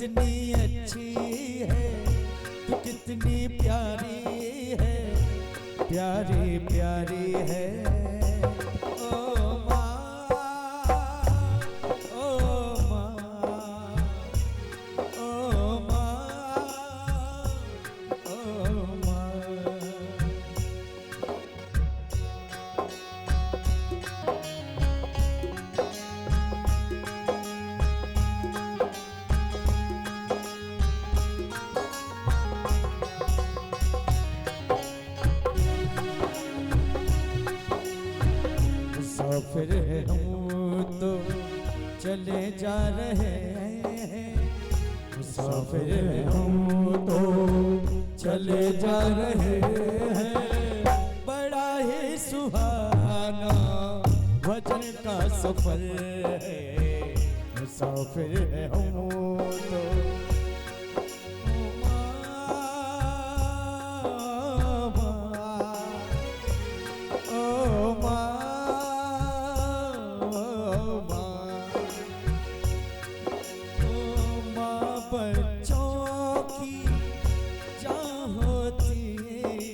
कितनी अच्छी है, तू कितनी प्यारी है, प्यारी प्यारी है। ओ माँ, ओ माँ, ओ माँ, ओ माँ। मुसाफिर हम तो चले जा रहे हैं, मुसाफिर हम तो चले जा रहे हैं। बड़ा ही सुहाना वचन का सफर है, मुसाफिर हम तो। बच्चों की जान होती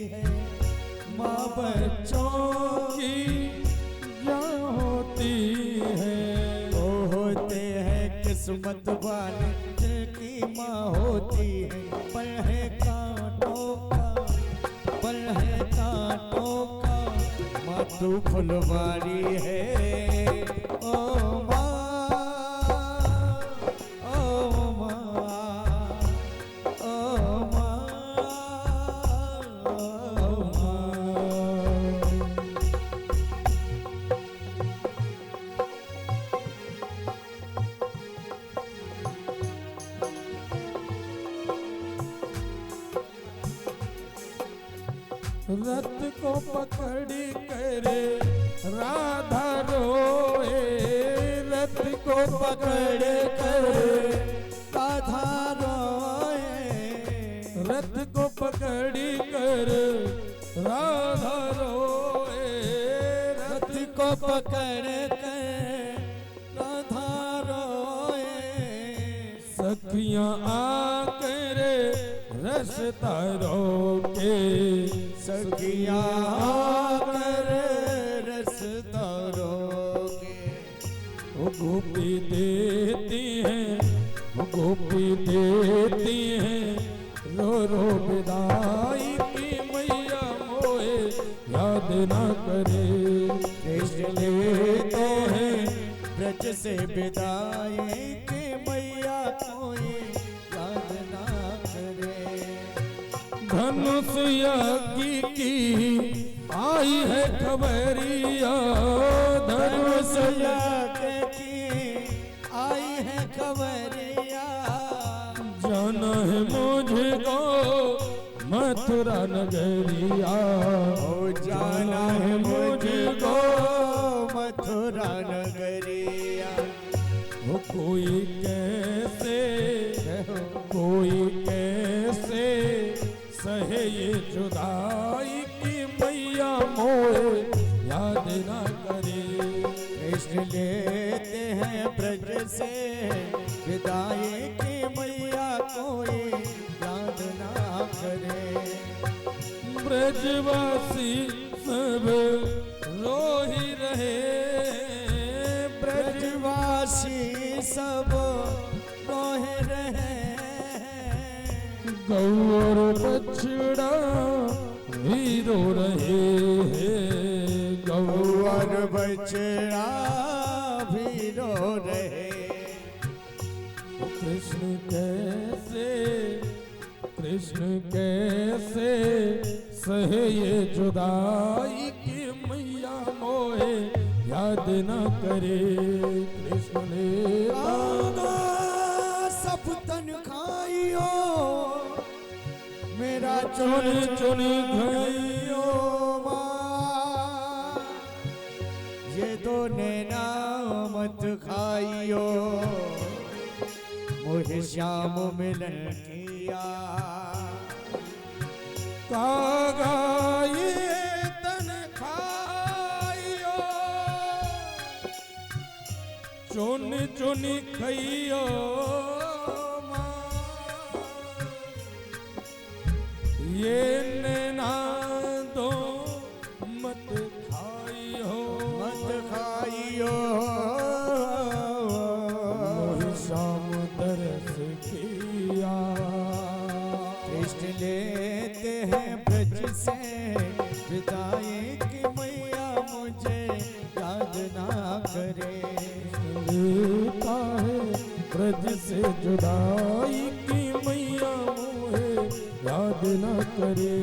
है, माँ बच्चों की जान होती है। वो होते हैं किस्मत वाले जिनकी माँ होती है। पर है कांटों का, पर है कांटों का, माँ तू फुलवारी है। ओ माँ, रथ को पकड़ी करे राधा रोए, रथ को पकड़ करे राधा रोए, रथ को पकड़ी कर राधा रोए, रथ को पकड़ कर राधा रोए। सखियां आकर रास्ता रोके, सखियां आकर रास्ता रोके। वो गोपी देती हैं, वो गोपी देती हैं, रो रो विदाई की मैया मोए याद ना करे। कृष्ण लेते हैं ब्रज से विदाई की मैया कोई याद ना करे। धनुष यज्ञ की आई है खबरिया, धनुष यज्ञ की आई है खबरिया। जाना है मुझको मथुरा नगरिया, ओ जाना है मुझको मथुरा नगरिया। वो कोई कैसे, कोई कैसे सहे ये जुदाई की मैया मोए याद ना करे। कृष्ण लेते हैं ब्रज से विदाई की मैया कोई याद ना करे। ब्रजवासी सब रो ही रहे, ब्रजवासी सब रोह रहे। गौ और बछड़ा भी रो रहे हैं, गौ और बछड़ा भी रो रहे। कृष्ण कैसे, कृष्ण कैसे सहे ये जुदाई की मैया मोए याद न करे। कृष्ण लेता सब तन खाइयो मेरा चुन चुन चुन खाइयो माँ, ये दो नैना मत खाइयो मोहे श्याम मिलन किया। कागा ये तन खाइयो चुन चुन खाइयो माँ, से जुदाई की मैया मुझे याद न करे।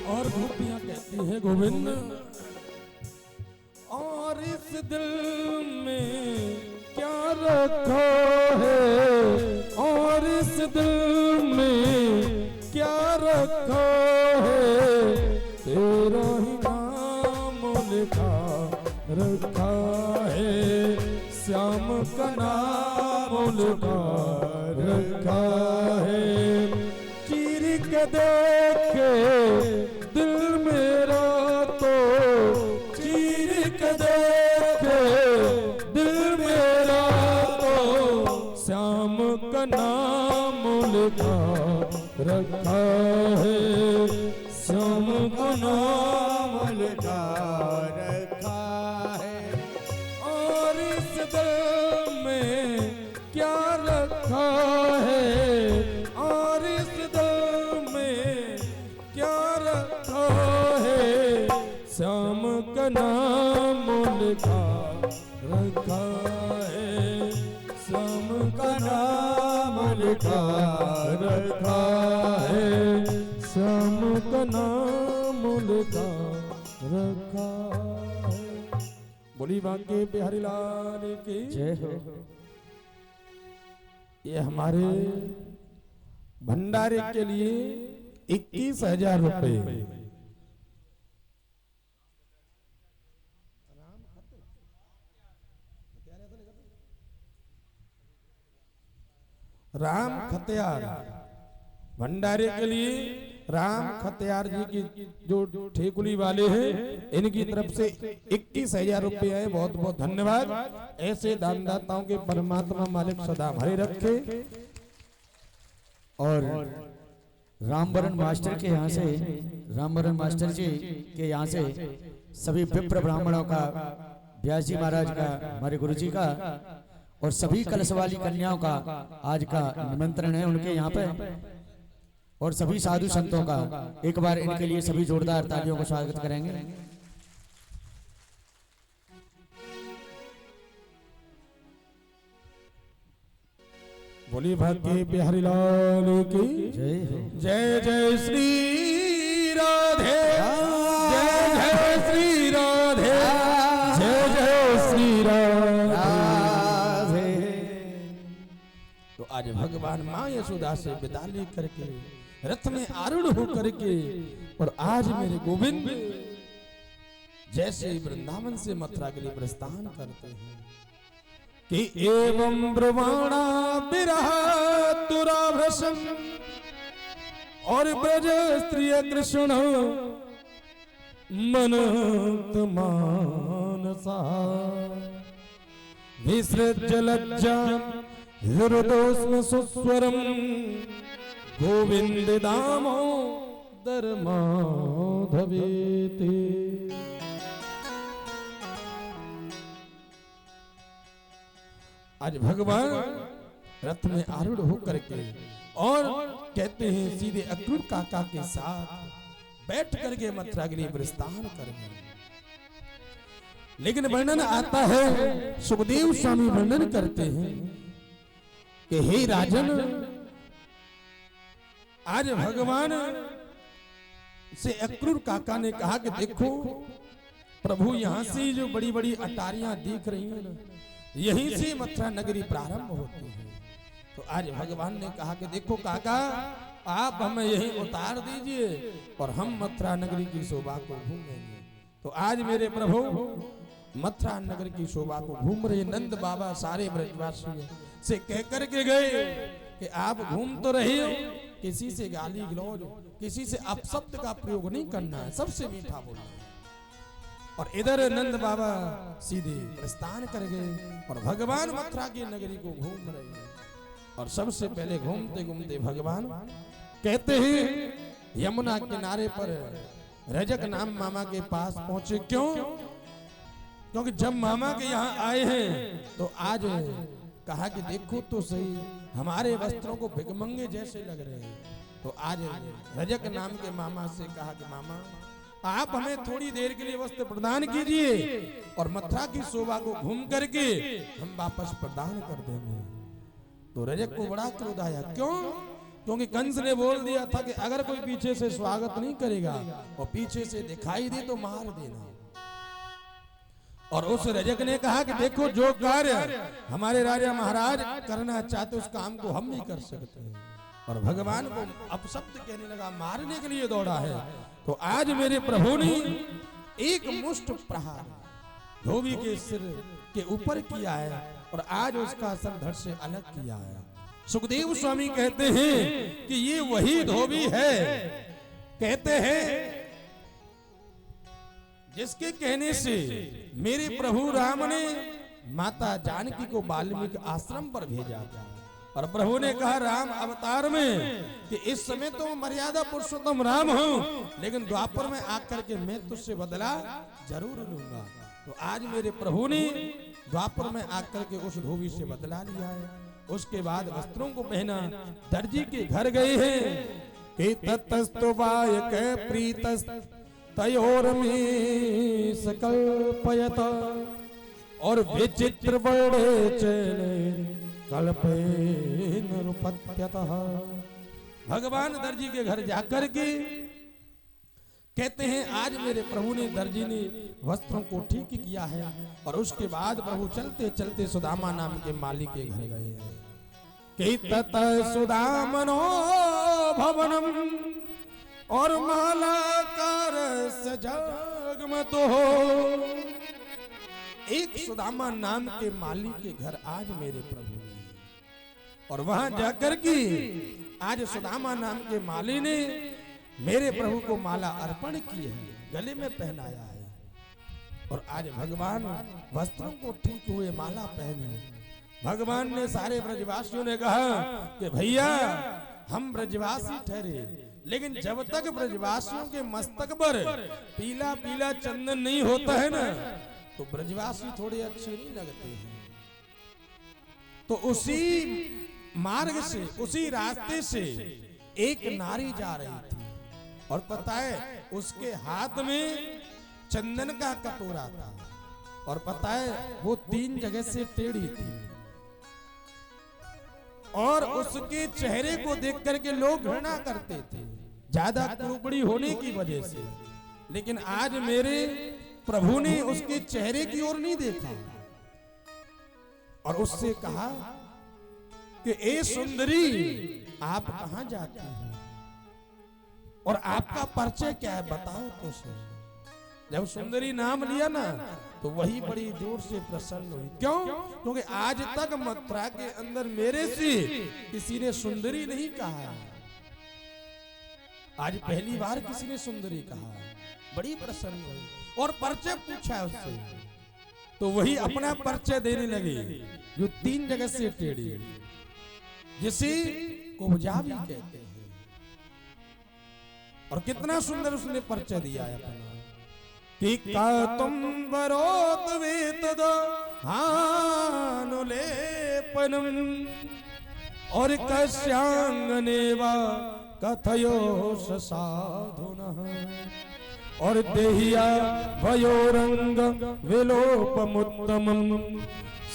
और गोपियां कहती है गोविंद, और इस दिल में क्या रखा है, और इस दिल में क्या रखा है, तेरा ही नाम लिखा रखा है, श्याम का नाम लिखा रखा है। चीर के देखे दिल मेरा तो, चीर के देखे दिल मेरा तो, श्याम का नाम लिखा रखा है, श्याम का नाम लिखा रखा है। और इस दिल में क्या रखा है, और इस दिल में क्या रखा है, श्याम का नाम लिखा रखा है, श्याम का नाम लिखा रखा है, श्याम का नाम लिखा रखा है। बोली बांके बिहारी लाल की जय हो। ये हमारे भंडारे के लिए 21,000 रुपए राम खतियार भंडारे के लिए राम खतियार जी की जो ठेकुली वाले हैं इनकी तरफ से 21,000 रुपए है। बहुत बहुत धन्यवाद। ऐसे दानदाताओं के परमात्मा मालिक सदा भरे रखे। और रामबरन मास्टर के यहाँ से, रामबरन मास्टर जी के यहाँ से सभी विप्र ब्राह्मणों का, व्यास जी महाराज का, हमारे गुरु जी का और सभी कलश वाली कन्याओं का आज का निमंत्रण है उनके यहाँ पे, और सभी साधु संतों का एक बार इनके लिए सभी जोरदार तालियों का स्वागत करेंगे। बोली भाग्य बिहारी लाल की जय हो। जय जय श्री राधे, जय जय श्री राधे, जय जय श्री राधे। तो आज भगवान माँ यशोदा से विदा लेकर के रथ में आरूढ़ होकर के, और आज मेरे गोविंद जैसे वृंदावन से मथुरा के लिए प्रस्थान करते हैं कि एवं ब्रवाणा विरह तुराभसम, और ब्रज स्त्रिय कृष्ण मनंत मानसा, विसृज लज्जा हृदोस्म सुस्वरम, गोविंद दामोदर माधवेति। आज भगवान रथ में आरूढ़ होकर के, और कहते हैं सीधे अक्रूर काका के साथ बैठ करके मथुरा के लिए प्रस्थान कर गए। लेकिन वर्णन आता है, सुखदेव स्वामी वर्णन करते हैं कि हे राजन, आज भगवान से अक्रूर काका ने कहा कि देखो प्रभु, यहां से जो बड़ी बड़ी अटारियां दिख रही हैं ना, यहीं से मथुरा नगरी प्रारंभ होती है। तो आज भगवान ने कहा कि देखो काका, आप हमें यहीं उतार दीजिए और हम मथुरा नगरी की शोभा को घूमेंगे। तो आज मेरे प्रभु मथुरा नगर की शोभा को घूम रहे। नंद बाबा सारे ब्रजवासियों से कह करके गए कि आप घूम तो रहे हो, किसी से गाली गलौज, किसी से अपशब्द का प्रयोग नहीं करना है, सबसे मीठा बोलना है। और इधर नंद बाबा सीधे प्रस्थान कर गए और भगवान मथुरा की नगरी को घूम रहे हैं। और सबसे पहले घूमते घूमते भगवान कहते हैं यमुना किनारे पर रजक नाम मामा के पास पहुंचे। क्यों? क्योंकि जब मामा के यहाँ आए हैं तो आज कहा कि देखो तो सही, हमारे वस्त्रों को भिखमंगे जैसे लग रहे हैं। तो आज रजक नाम के मामा से कहा कि मामा आप हमें थोड़ी देर के लिए वस्त्र प्रदान कीजिए और मथुरा की शोभा को घूम करके हम वापस प्रदान कर देंगे। तो रजक को बड़ा क्रोध आया। क्यों? क्योंकि कंस ने बोल दिया था कि अगर कोई पीछे से स्वागत नहीं करेगा और पीछे से दिखाई दे तो मार देना। और उस रजक ने कहा कि देखो जो कार्य हमारे राजा महाराज करना चाहते उस काम को हम भी कर सकते हैं। और भगवान को अपशब्द कहने लगा, मारने के लिए दौड़ा है। तो आज मेरे प्रभु ने एक मुष्ट प्रहार धोबी के सिर के ऊपर किया है और आज उसका सर धड़ से अलग किया है। सुखदेव स्वामी कहते हैं कि ये वही धोबी है, कहते हैं जिसके कहने से मेरे प्रभु राम ने माता जानकी को वाल्मीकि आश्रम पर भेजा था। और प्रभु ने कहा राम अवतार में कि इस समय तो मर्यादा पुरुषोत्तम राम हूं, लेकिन द्वापर में आकर के मैं तुझसे बदला जरूर लूंगा। तो आज मेरे प्रभु ने द्वापर में आकर के उस धोबी से बदला लिया है। उसके बाद वस्त्रों को पहना, दर्जी के घर गए हैं कि ततस्तु बायक प्रीतस तयोर में सकल्पयत और विचित्र बड़े चले कल्पे निरुपत्यतः। भगवान दर्जी के घर जाकर के कहते हैं आज मेरे प्रभु ने दर्जी ने वस्त्रों को ठीक किया है। और उसके बाद प्रभु चलते चलते सुदामा नाम के माली के घर गए हैं कि तत सुदामनो भवनम और मालाकार सजगमतो। एक सुदामा नाम के माली के घर आज मेरे प्रभु गए और वहां जाकर के आज सुदामा नाम के माली ने मेरे प्रभु को माला अर्पण की है, गले में पहनाया है। और आज भगवान वस्त्रों को ठीक हुए, माला पहने। भगवान ने सारे ब्रजवासियों ने कहा कि भैया हम ब्रजवासी ठहरे, लेकिन जब तक ब्रजवासियों के मस्तक पर पीला पीला चंदन नहीं होता है ना, तो ब्रजवासी थोड़े अच्छे नहीं लगते हैं। तो उसी मार्ग से, उसी रास्ते से एक नारी जा रही थी और पता है उसके हाथ में चंदन का कटोरा था और पता है वो 3 जगह से टेढ़ी थी। और उसके चेहरे को देख करके लोग घृणा करते थे, ज्यादा कुरूपड़ी होने की वजह से। लेकिन आज मेरे प्रभु ने उसके चेहरे की ओर नहीं देखा और उससे कहा कि ए सुंदरी आप कहां जाती हैं और आपका परिचय क्या है, बताओ तो सही। जब सुंदरी नाम लिया ना तो वही बड़ी जोर से प्रसन्न हुई। क्यों? क्योंकि आज तक मथुरा के अंदर मेरे से किसी ने सुंदरी नहीं कहा, आज पहली बार किसी ने सुंदरी कहा। बड़ी प्रसन्न हुई और परिचय पूछा उससे, तो वही अपना परिचय देने लगे जो 3 जगह से टेढ़ी, जिसे कुब्जा भी कहते हैं। और कितना सुंदर उसने परिचय दिया है अपना कि का तुम बरोत वेतद हानुलेपनम और कस्यांगनेवा कथयो साधुनः और देहिया वयोरंग विलोपमुत्तमम्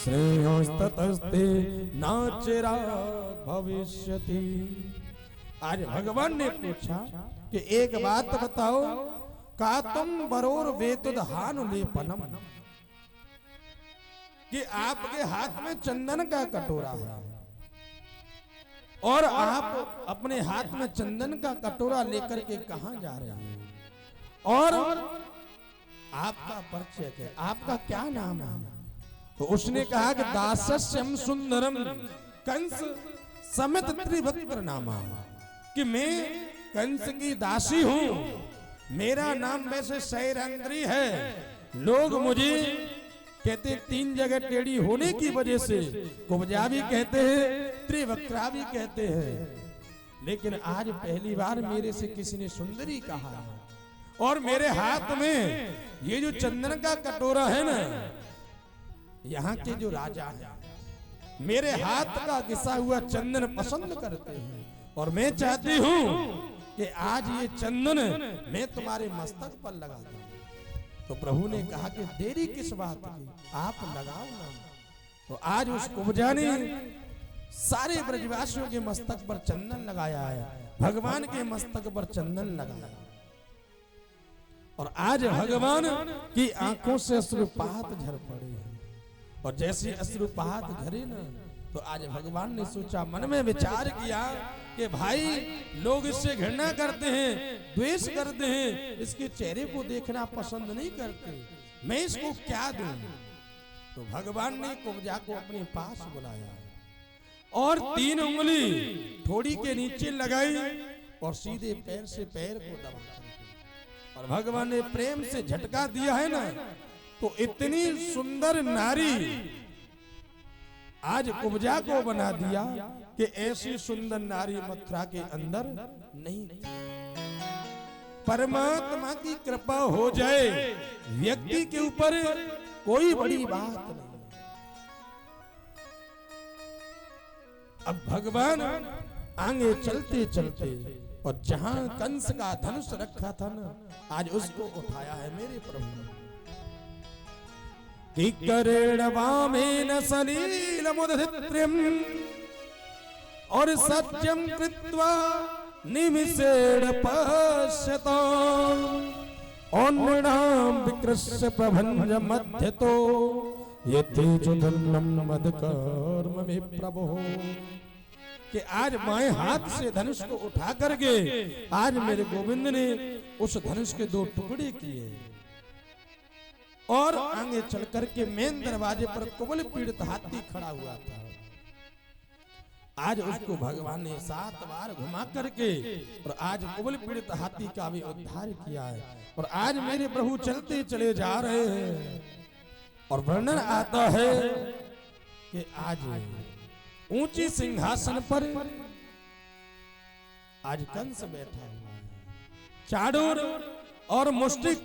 श्रेयोस्ततस्ते नाचिरा भविष्यति। आज भगवान ने पूछा कि एक बात बताओ, का तुम बरोर वेतुद हानुलेपनम, कि आपके हाथ में चंदन का कटोरा है और आप अपने हाथ में चंदन का कटोरा लेकर के कहां जा रहे हैं और आपका परिचय क्या, आपका क्या नाम है? तो उसने कहा कि दासस्यम सुंदरम कंस समित त्रिभक्त्र नामा, कि मैं कंस की दासी हूं, मेरा नाम वैसे शैरंद्री है, लोग मुझे कहते 3 जगह टेढ़ी होने की वजह से कुब्जा भी कहते हैं, त्रिवक्रा भी कहते हैं, लेकिन आज पहली बार मेरे से किसी ने सुंदरी कहा है। और मेरे हाथ में ये जो चंदन का कटोरा है ना, यहाँ के जो राजा हैं मेरे हाथ का घिसा हुआ चंदन पसंद करते हैं, और मैं चाहती हूं कि आज ये चंदन मैं तुम्हारे मस्तक पर लगा दूं। तो प्रभु ने कहा कि देरी किस बात की, आप लगाओ ना। तो आज उस कुब्जा ने सारे ब्रजवासियों के मस्तक पर चंदन लगाया है, भगवान के मस्तक पर चंदन लगाया, और आज भगवान की आंखों से अश्रुपात झर पड़े हैं। और जैसे अश्रुपात झरे ना, तो आज भगवान ने सोचा, मन में विचार किया कि भाई लोग इससे घृणा करते हैं, द्वेष करते हैं, इसके चेहरे को देखना पसंद नहीं करते, मैं इसको क्या दूं। तो भगवान ने कुब्जा को अपने पास बुलाया और 3 उंगली ठोड़ी के नीचे लगाई और सीधे पैर से पैर को दबा, और भगवान ने प्रेम से झटका दिया है ना, तो इतनी सुंदर नारी आज कुब्जा को बना दिया कि ऐसी सुंदर नारी मथुरा के अंदर नहीं थी। परमात्मा की कृपा हो जाए व्यक्ति के ऊपर कोई बड़ी बात नहीं। अब भगवान आगे चलते चलते और जहां कंस का धनुष रखा था ना, आज उसको उठाया है मेरे प्रभु ने। किकरेण वामेन सलीलमुदधित्रिम् और सत्यं कृत्वा निमिषेण पश्यताम् अन्नदां विकृष्य प्रभञ्ज मध्यतो यथेजुधन्नं मदकर्म मे प्रभो। कि आज बाएं हाथ से धनुष को उठा करके आज मेरे गोविंद ने उस धनुष के 2 टुकड़े किए, और आगे चल करके मेन दरवाजे पर कुबल पीड़ित हाथी खड़ा हुआ था। आज उसको भगवान ने 7 बार घुमा करके और आज कुबल पीड़ित हाथी का भी उद्धार किया है। और आज मेरे प्रभु चलते चले जा रहे हैं, और वर्णन आता है कि आज ऊंची सिंहासन पर आज कंस बैठा हुआ है, चाडूर और मुष्टिक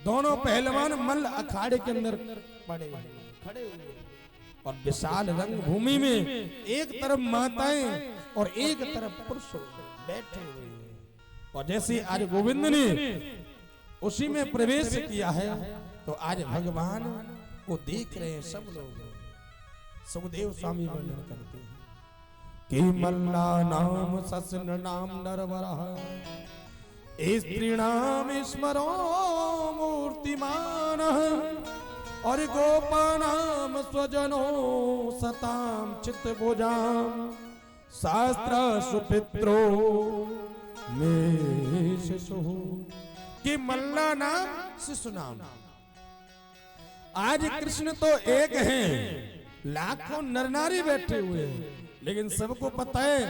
दोनों पहलवान मल्ल अखाड़े के अंदर पड़े खड़े हुए, और विशाल रंग भूमि में एक तरफ माताएं और एक तरफ पुरुष बैठे हुए। और जैसे आज गोविंद ने उसी में प्रवेश किया है, तो आज भगवान को देख रहे हैं सब लोग। सुखदेव स्वामी वर्णन करते हैं कि मल्ला नाम सस्न नाम नरवरः स्त्रीणाम स्मरो मूर्तिमानः और गोपानाम स्वजनो सताम चित्तभुजाम शास्त्र सुपित्रो में शिशु। कि मल्ला नाम शिशु नाम। आज कृष्ण तो एक हैं, लाखों नर नारी बैठे हुए हैं, लेकिन सबको पता है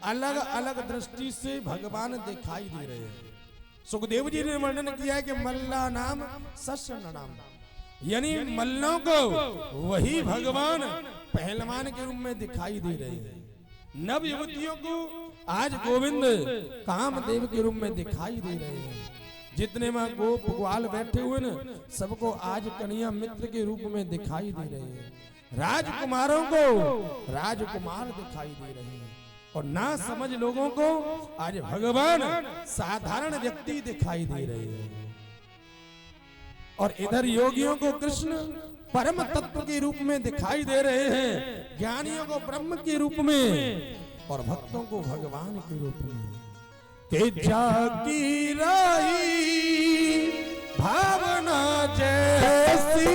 अलग अलग दृष्टि से भगवान दिखाई दे रहे हैं। सुखदेव जी ने वर्णन किया है कि मल्ला नाम सस्न नाम, यानी मल्लों को वही भगवान पहलवान के रूप में दिखाई दे रहे हैं। नव युवतियों को आज गोविंद कामदेव के रूप में दिखाई दे रहे हैं। जितने मां गोप ग्वाल बैठे हुए न, सबको आज कन्हैया मित्र के रूप में दिखाई दे रहे हैं। राजकुमारों को राजकुमार दिखाई दे रहे हैं, और ना समझ लोगों को आज भगवान साधारण व्यक्ति दिखाई दे रहे हैं। और इधर योगियों को कृष्ण परम तत्व के रूप में दिखाई दे रहे हैं, ज्ञानियों को ब्रह्म के रूप में, और भक्तों को भगवान के रूप में। कि जाकी रही भावना जैसी,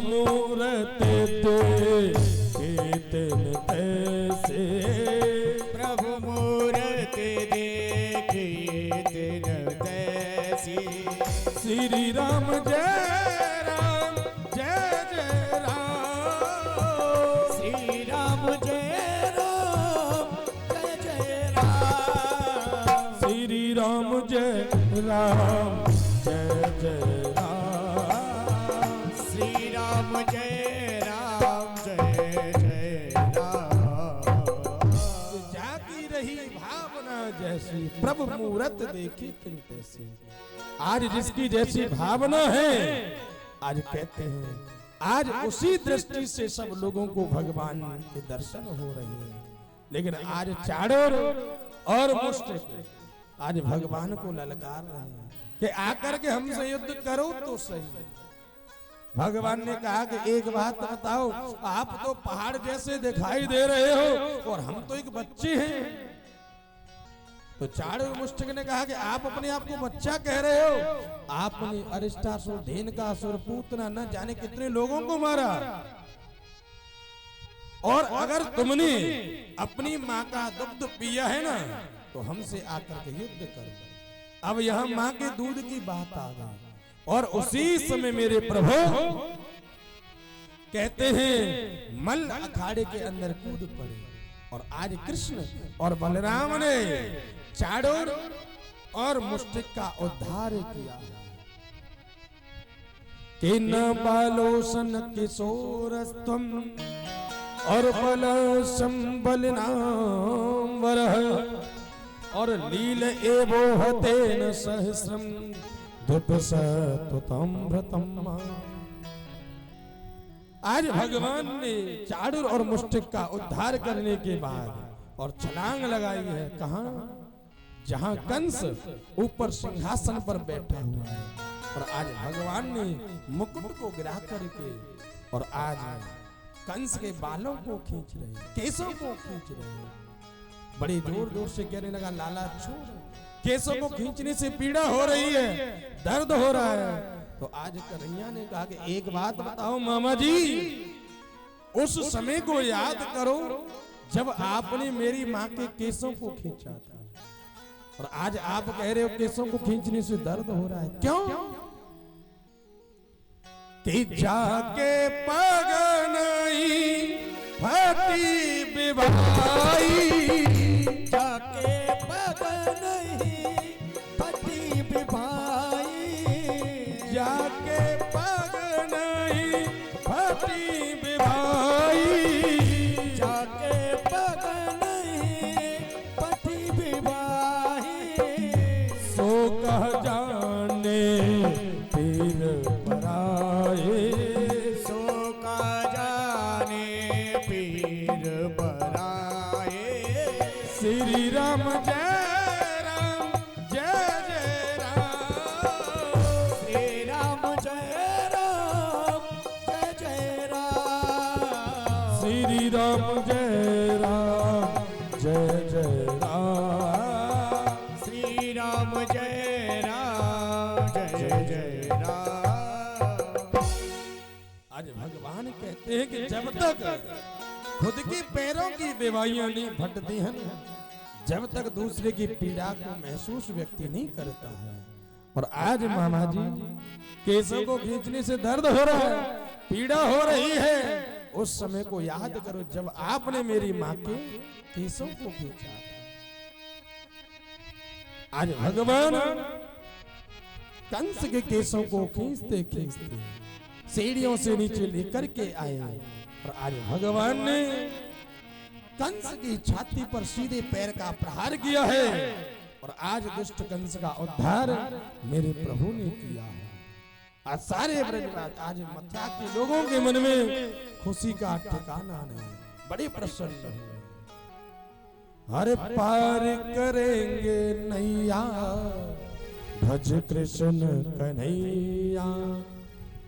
मूरत ते तिन तैसे, प्रभु मूरत देखिए तिन तैसी। श्री राम जय जय राम, श्री राम जय राम जय जय राम, श्री राम जय राम जय जय राम, श्री राम जय राम जय जय राम। जाती रही भावना जैसी, प्रभु मूरत देखी तिन तैसी। आज जिसकी जैसी भावना है, आज कहते हैं आज उसी दृष्टि से सब लोगों को भगवान के दर्शन हो रहे हैं। लेकिन आज चाड़ोर और मुष्टिक आज भगवान को ललकार रहे हैं कि आकर के हमसे युद्ध करो तो सही। भगवान ने कहा कि एक बात बताओ, आप तो पहाड़ जैसे दिखाई दे रहे हो और हम तो एक बच्चे हैं। तो चाड़ूर मुष्टिक ने कहा कि आप अपने आप को बच्चा कह रहे हो, आपने अरिष्टासुर, धेनुकासुर, पूतना न जाने कितने लोगों को मारा, और अगर तुमने अपनी माँ का दुग्ध पिया है ना तो हमसे आकर के युद्ध करो। अब यहाँ माँ के दूध की बात आ गई और उसी समय मेरे प्रभु कहते हैं मल अखाड़े के अंदर कूद पड़े। और आज कृष्ण और बलराम ने चाड़ूर और मुष्टिक का उद्धार किया। कि न बालोसन किशोरस्त्वं और बल संबल नाम वरः, और लील एवो हतेन सहस्रम दुपसतुतम्रतम। आज भगवान ने चाड़ूर और मुष्टिक का उद्धार करने के बाद और छलांग लगाई है। कहां? जहां कंस ऊपर सिंहासन पर बैठा हुआ है, और आज भगवान ने मुकुट को गिरा करके और आज कंस के बालों को खींच रहे, केसों को खींच रहे। बड़ी जोर जोर से कहने लगा, लाला छोड़, केसों को खींचने से पीड़ा हो रही है, दर्द हो रहा है। तो आज कन्हैया ने कहा कि एक बात बताओ मामा जी, उस समय को याद करो जब आपने मेरी माँ के केसों को खींचा था, और आज आप कह रहे हो केसों को खींचने से दर्द हो रहा है। क्यों? कि जाके पग नहीं फटी विवाई, जाके पग नहीं फटी विभाई, जाके पग नहीं फटी विवाई, जाके पग नहीं फटी विभाई। सो कह जाने पीर पराए, सो का जाने पीर बराए। श्री राम जय जय राम, श्री राम जय राम जय जय राम, श्री राम जय जय राम, श्री राम जय जय राम। आज भगवान कहते हैं कि जब तक खुद के पैरों की बेवाइयां नहीं फटती हैं, जब तक दूसरे की पीड़ा को महसूस व्यक्ति नहीं करता है। और आज मामा जी केसों को खींचने से दर्द हो रहा है, पीड़ा हो रही है, उस समय को याद करो जब आपने मेरी माँ के केसों को खींचा था। आज भगवान कंस के केसों को खींचते खींचते सीढ़ियों से नीचे लेकर के आए, और आज भगवान ने कंस की छाती पर सीधे पैर का प्रहार किया है, और आज दुष्ट कंस का उद्धार मेरे प्रभु ने किया है। आज सारे ब्रजराज, आज मथुरा के लोगों के मन में खुशी का ठिकाना नहीं, बड़े प्रसन्न हुए। हर पार करेंगे नैया, भज कृष्ण कन्हैया,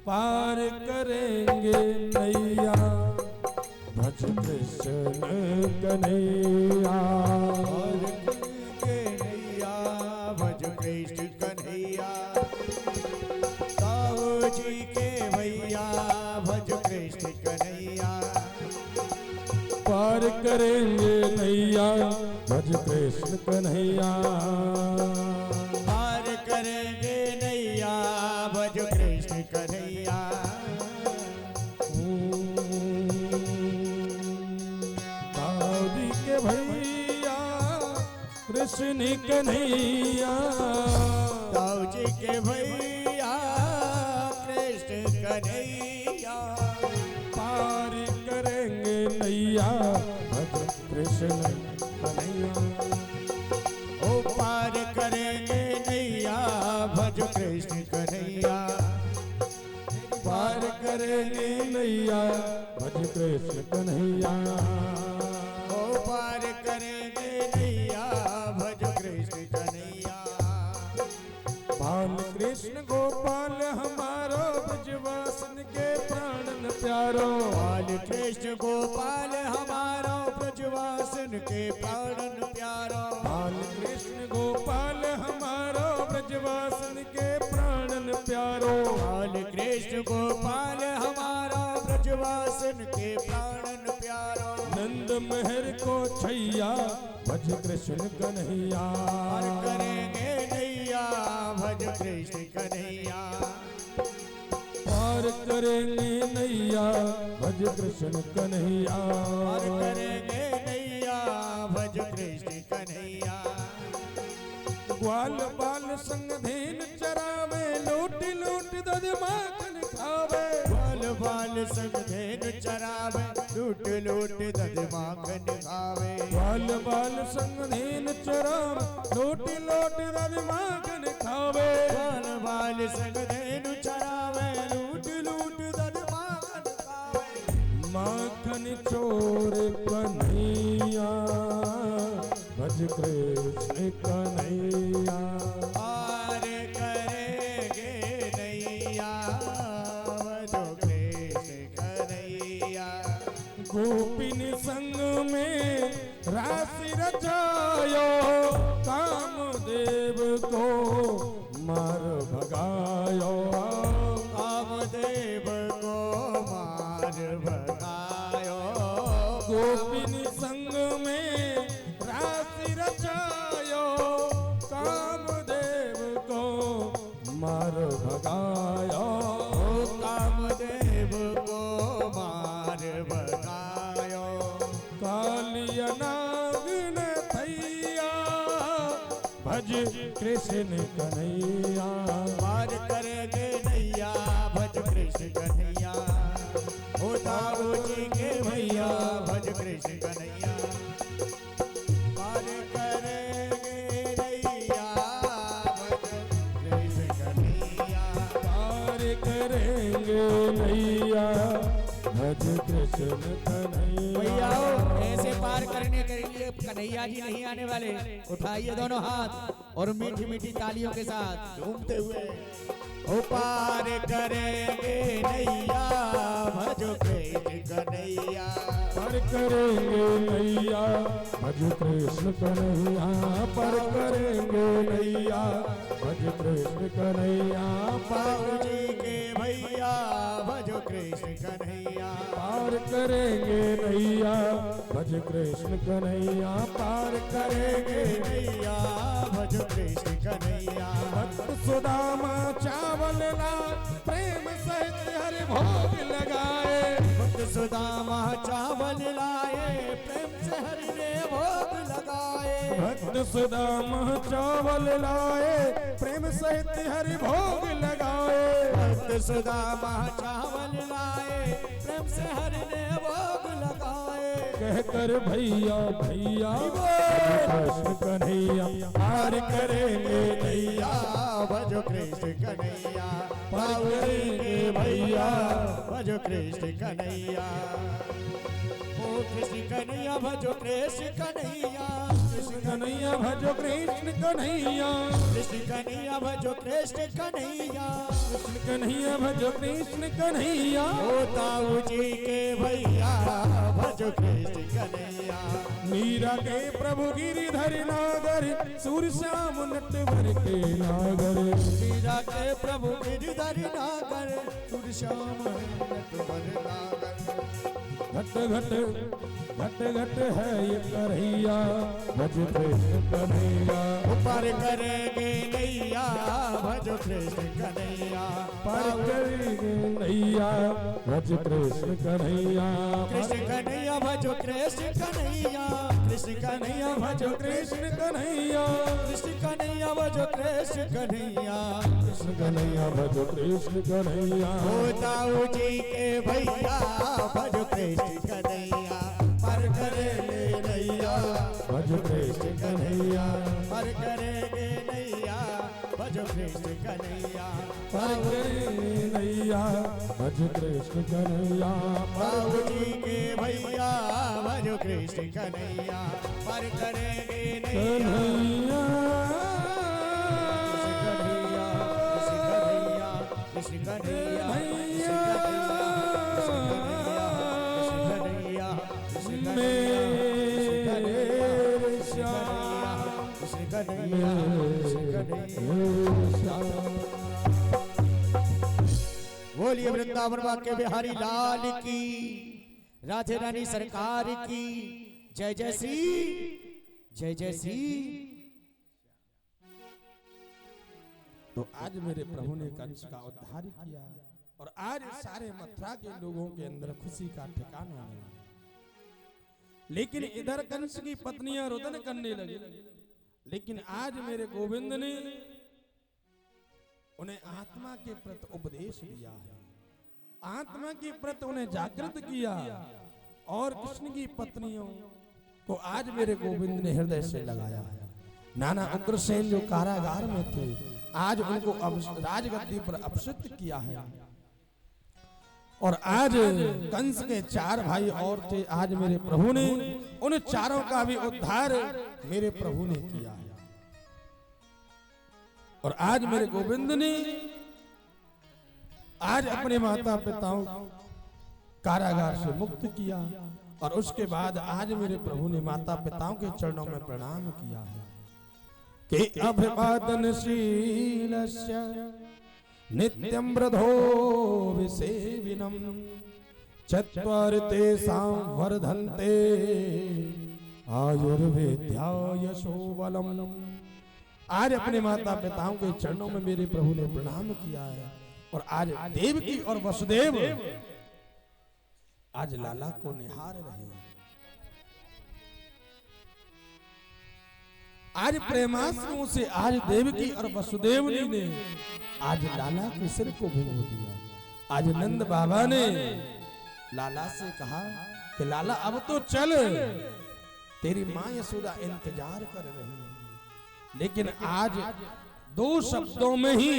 पार करेंगे नैया, भज कृष्ण कन्हैया, और कन्हैया भज कृष्ण कन्हैया, ताऊ जी के भैया भज कृष्ण कन्हैया, पार करेंगे नैया भज कृष्ण कन्हैया। पार करेंगे नैया भज कृष्ण कन्हैया। दाऊदी के भैया कृष्ण कन्हैया। दाऊजी के भैया कृष्ण कन्हैया। पार करेंगे नैया भज कृष्ण कन्हैया। ओ पार करेंगे नैया भज कृष्ण कन्हैया। पार करेंगे नैया भज कृष्ण कन्हैया। ओ पार करेंगे नैया भज कृष्ण कन्हैया। बाल कृष्ण गोपाल हमारो ब्रजवासन के प्राणन प्यारो। बाल कृष्ण गोपाल हमारो ब्रजवासन के प्राणन प्यारो। बाल कृष्ण गोपाल हमारो ब्रजवासन के प्राणन प्यारो। बाल कृष्ण गोपाल हमारा ब्रजवासन के प्राणन प्यारो। नंद महर को छैया भज कृष्ण कन्हैया। पार करेंगे नैया भज कृष्ण कन्हैया। पार करेंगे नैया भज कृष्ण कन्हैया। पार करेंगे नैया भज कृष्ण कन्हैया। ग्वाल बाल संग धेन चरावे लूट लूट दध माखन खावे। ग्वाल बाल संग धेन चरावे लूट लूट दध माखन खावे। ग्वाल बाल संग धेन चरावे लूट लूट दध माखन खावे। ग्वाल बाल संग धेन चरावे लूट लूट दध माखन खावे। माखन चोर कन्हैया भज कृष्ण कन्हैया। पार करेंगे नैया भज कृष्ण कन्हैया। गोपिन संग में राशि रचायो कामदेव को मार भगायो। कामदेव को मार भगायो। गोपिन संग में राशि रचायो कामदेव को मार भगायो। कामदेव को मार भगायो। कालिया नाग न थैया भज कृष्ण कन्हैया। पार करेंगे नैया भज कृष्ण कन्हैया। ओ दाऊजी के भैया भज कृष्ण कन्हैया। पार करेंगे नैया भज कृष्ण कन्हैया। पार करेंगे नैया भज कृष्ण कन्हैया। भैया ऐसे पार करने के लिए कन्हैया जी नहीं आने वाले। उठाइए दोनों हाथ और मीठी मीठी तालियों के साथ झूमते हुए। ओ पार करेंगे नैया भजो कृष्ण कन्हैया। पर करेंगे नैया भज कृष्ण कन्हैया। पर करेंगे नैया भज कृष्ण कन्हैया। बाबूजी के भैया भजो कृष्ण कन्हैया। पार करेंगे नैया भज कृष्ण कन्हैया। पार करेंगे नैया भजो कृष्ण कन्हैया। भक्त सुदामा चावल ला प्रेम सहित हरि भोग लगाए। भक्त सुदामा चावल लाए प्रेम से हरि ने भोग लगाए। भक्त सुदामा चावल लाए प्रेम सहित हरि भोग लगाए। भक्त सुदामा चावल लाए प्रेम से हरि ने भोग लगाए। कहकर भैया भैया कृष्ण कन्हैया। पार करेंगे नैया भजो कृष्ण कन्हैया। पार करेंगे भैया भजो कृष्ण कन्हैया। ओ कृष्ण कन्हैया भजो कृष्ण कन्हैया। कृष्ण कन्हैया भजो कृष्ण कन्हैया। कृष्ण कन्हैया भजो कृष्ण कन्हैया। कृष्ण कन्हैया भजो कृष्ण कन्हैया। ओ ताऊजी के भैया भजो कृष्ण कन्हैया। मीरा के प्रभु गिरिधर नागर सूर श्याम नटवर के नागर। मीरा के प्रभु गिरधर नागर सुर श्याम नटवर नागर। घट घट घट घट है ये कन्हैया भज कृष्ण कन्हैया ऊपर करेंगे नैया भजो कृष्ण कन्हैया पर करेंगे नैया भज कृष्ण कन्हैया कृष्ण कन्हैया भजो कृष्ण कन्हैया कृष्ण कन्हैया भजो कृष्ण कन्हैया कृष्ण कन्हैया भजो कृष्ण कन्हैया कृष्ण कन्हैया भज कृष्ण कन्हैया होताऊ जी के भैया भजो कृष्ण कन्हैया पर करेंगे नैया भज कृष्ण कन्हैया पर करेंगे नैया भजो कृष्ण कन्हैया पर करेंगे नैया भज कृष्ण कन्हैया बाबू जी के भैया भजो कृष्ण कन्हैया पर करेंगे नैया कन्हैया कृष्ण कन्हैया बोलिए वृंदावन वाक्य बिहारी लाल की, राधे रानी सरकार की जय जय श्री जय जय श्री। तो आज मेरे प्रभु ने कंस का उद्धार किया और आज सारे मथुरा के लोगों के अंदर खुशी का ठिकाना है। लेकिन इधर कंस की पत्नियां रुदन करने लगी, लेकिन आज मेरे गोविंद ने उन्हें आत्मा के प्रति उपदेश दिया है, आत्मा के प्रति उन्हें जागृत किया और कृष्ण की पत्नियों को आज मेरे गोविंद ने हृदय से लगाया है। नाना उग्रसेन जो कारागार में थे आज उनको राजगद्दी पर अभिषिक्त किया है और आज कंस के 4 भाई और थे, आज मेरे प्रभु ने उन चारों का भी उद्धार मेरे प्रभु ने किया है। और आज मेरे गोविंद ने आज अपने माता पिताओं कारागार से मुक्त किया और उसके बाद आज मेरे प्रभु ने माता पिताओं के चरणों में प्रणाम किया है कि अभिवादनशीलस्य नित्यं वृद्धो विसेविनं चत्वारि तेषां वर्धन्ते आयुर्वेद्यायशो बलम्। आज अपने माता पिताओं के चरणों में मेरे प्रभु ने प्रणाम किया है और आज देवकी और वसुदेव आज लाला को निहार रहे हैं। आज प्रेमाश्रुओं से आज देवकी और वसुदेवनी ने आज लाला के सिर को भिगो दिया। आज नंद बाबा ने लाला से कहा कि लाला अब तो चल, तेरी मां यशोदा इंतजार कर रही है। लेकिन आज 2 शब्दों में ही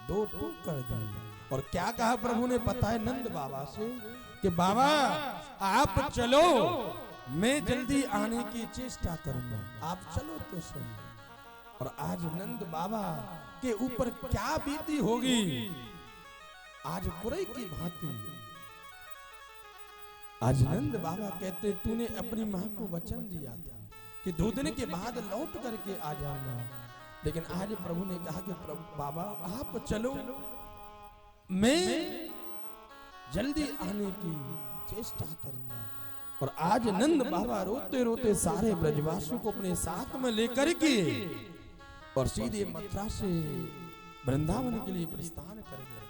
2 टूक कर दिए। और क्या कहा प्रभु ने पता है नंद बाबा से कि बाबा आप चलो, मैं जल्दी आने की चेष्टा करूंगा, आप चलो तो सही। और आज नंद बाबा के ऊपर क्या बीती होगी, आज कुरई की भांति। आज नंद बाबा कहते तूने अपनी मां को वचन दिया था कि 2 दिन के बाद लौट करके आ जाऊंगा, लेकिन आज प्रभु ने कहा कि प्रभु बाबा आप चलो, मैं जल्दी आने की चेष्टा करूंगा। और आज नंद बाबा रोते रोते सारे ब्रजवासियों को अपने साथ में लेकर के और सीधे मथुरा से वृंदावन के लिए प्रस्थान कर गए।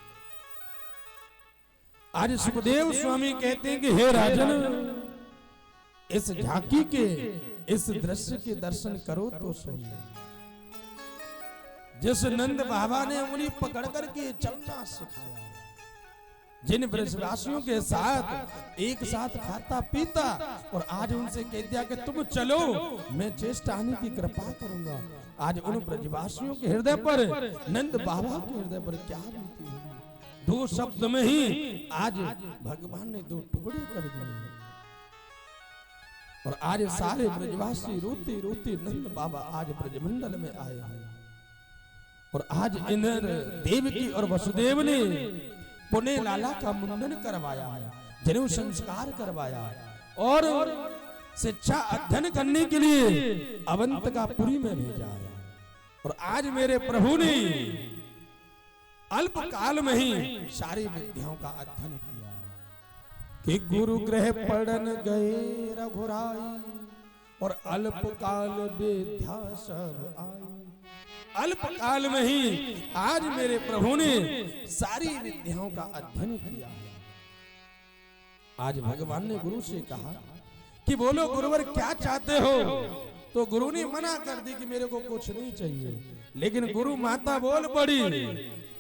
आज सुखदेव स्वामी कहते हैं कि हे राजन, इस झांकी के इस दृश्य के दर्शन करो तो सही। जिस नंद बाबा ने उंगली पकड़ करके चलना सिखाया, जिन ब्रजवासियों के साथ एक साथ खाता पीता और आज उनसे कह दिया कि तुम चलो, मैं चेष्टा आने की कृपा करूंगा। आज उन ब्रजवासियों के हृदय पर, नंद बाबा के हृदय पर क्या बीती होगी। 2 शब्द में ही आज भगवान ने 2 टुकड़े कर दिए। और आज सारे ब्रजवासी रोते रोते नंद बाबा आज ब्रजमंडल में आए हैं। और आज इधर देवकी और वसुदेव ने पुणे लाला का मुंडन करवाया है, जनेऊ संस्कार करवाया और शिक्षा अध्ययन करने के लिए अवंतिकापुरी में भेजा है। और आज मेरे प्रभु ने अल्प काल में ही सारी विद्याओं का अध्ययन किया है कि गुरु ग्रह पढ़न गए रघुराई और अल्पकाल विद्या सब आई। अल्पकाल में ही आज मेरे प्रभु ने सारी विद्याओं का अध्ययन किया है। आज भगवान ने गुरु से कहा कि बोलो गुरुवर क्या चाहते हो, तो गुरु ने मना कर दी कि मेरे को कुछ नहीं चाहिए। लेकिन गुरु माता बोल पड़ी